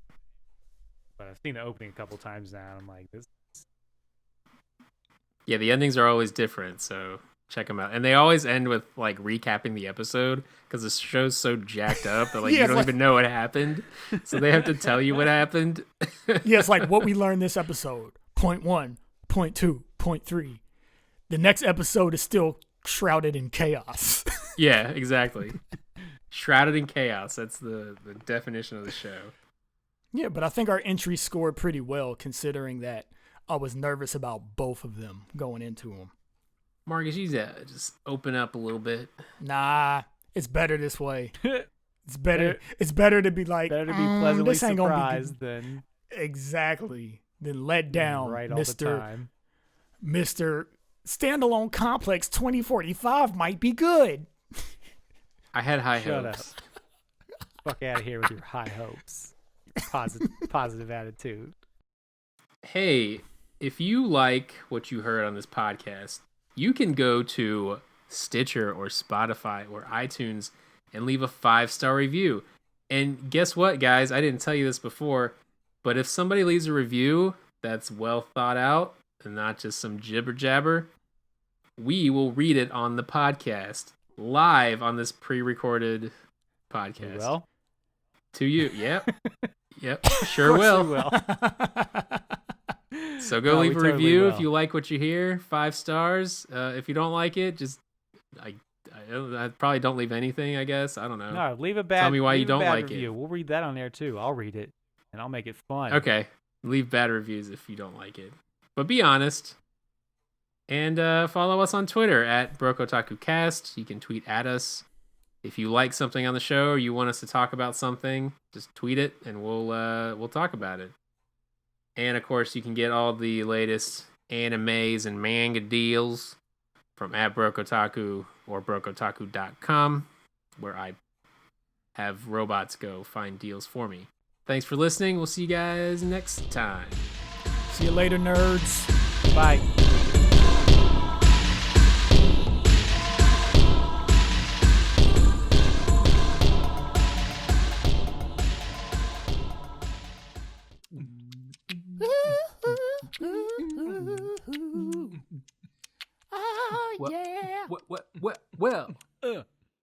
but I've seen the opening a couple times now. And I'm like, this. Yeah, the endings are always different, so check them out. And they always end with like recapping the episode because the show's so jacked up that like you don't even know what happened, so they have to tell you what happened. Yeah, it's like what we learned this episode. Point 1, point 2, point 3. The next episode is still shrouded in chaos. Yeah, exactly. Shrouded in chaos. That's the definition of the show. Yeah, but I think our entry scored pretty well considering that I was nervous about both of them going into them. Marcus, you just open up a little bit. Nah, it's better this way. It's better. It's better to be like, better to be pleasantly this ain't surprised gonna be than exactly than let down, right all the time. Mr. Standalone Complex 2045 might be good. I had high Shut hopes. Up. Fuck out of here with your high hopes. Positive attitude. Hey, if you like what you heard on this podcast, you can go to Stitcher or Spotify or iTunes and leave a 5-star review. And guess what, guys? I didn't tell you this before, but if somebody leaves a review that's well thought out and not just some jibber jabber, we will read it on the podcast live on this pre-recorded podcast. Well, to you. Yep. Sure will. will. So go leave a review if you like what you hear. 5 stars. If you don't like it, just I probably don't leave anything, I guess. I don't know. No, leave a bad. Tell me why you don't like review. it. We'll read that on there too. I'll read it and I'll make it fun. Okay. Leave bad reviews if you don't like it. But be honest. And follow us on Twitter at BrokeOtakuCast. You can tweet at us. If you like something on the show or you want us to talk about something, just tweet it and we'll talk about it. And of course, you can get all the latest animes and manga deals from at BrokeOtaku or BrokeOtaku.com, where I have robots go find deals for me. Thanks for listening. We'll see you guys next time. See you later, nerds. Bye. Oh, yeah. Well.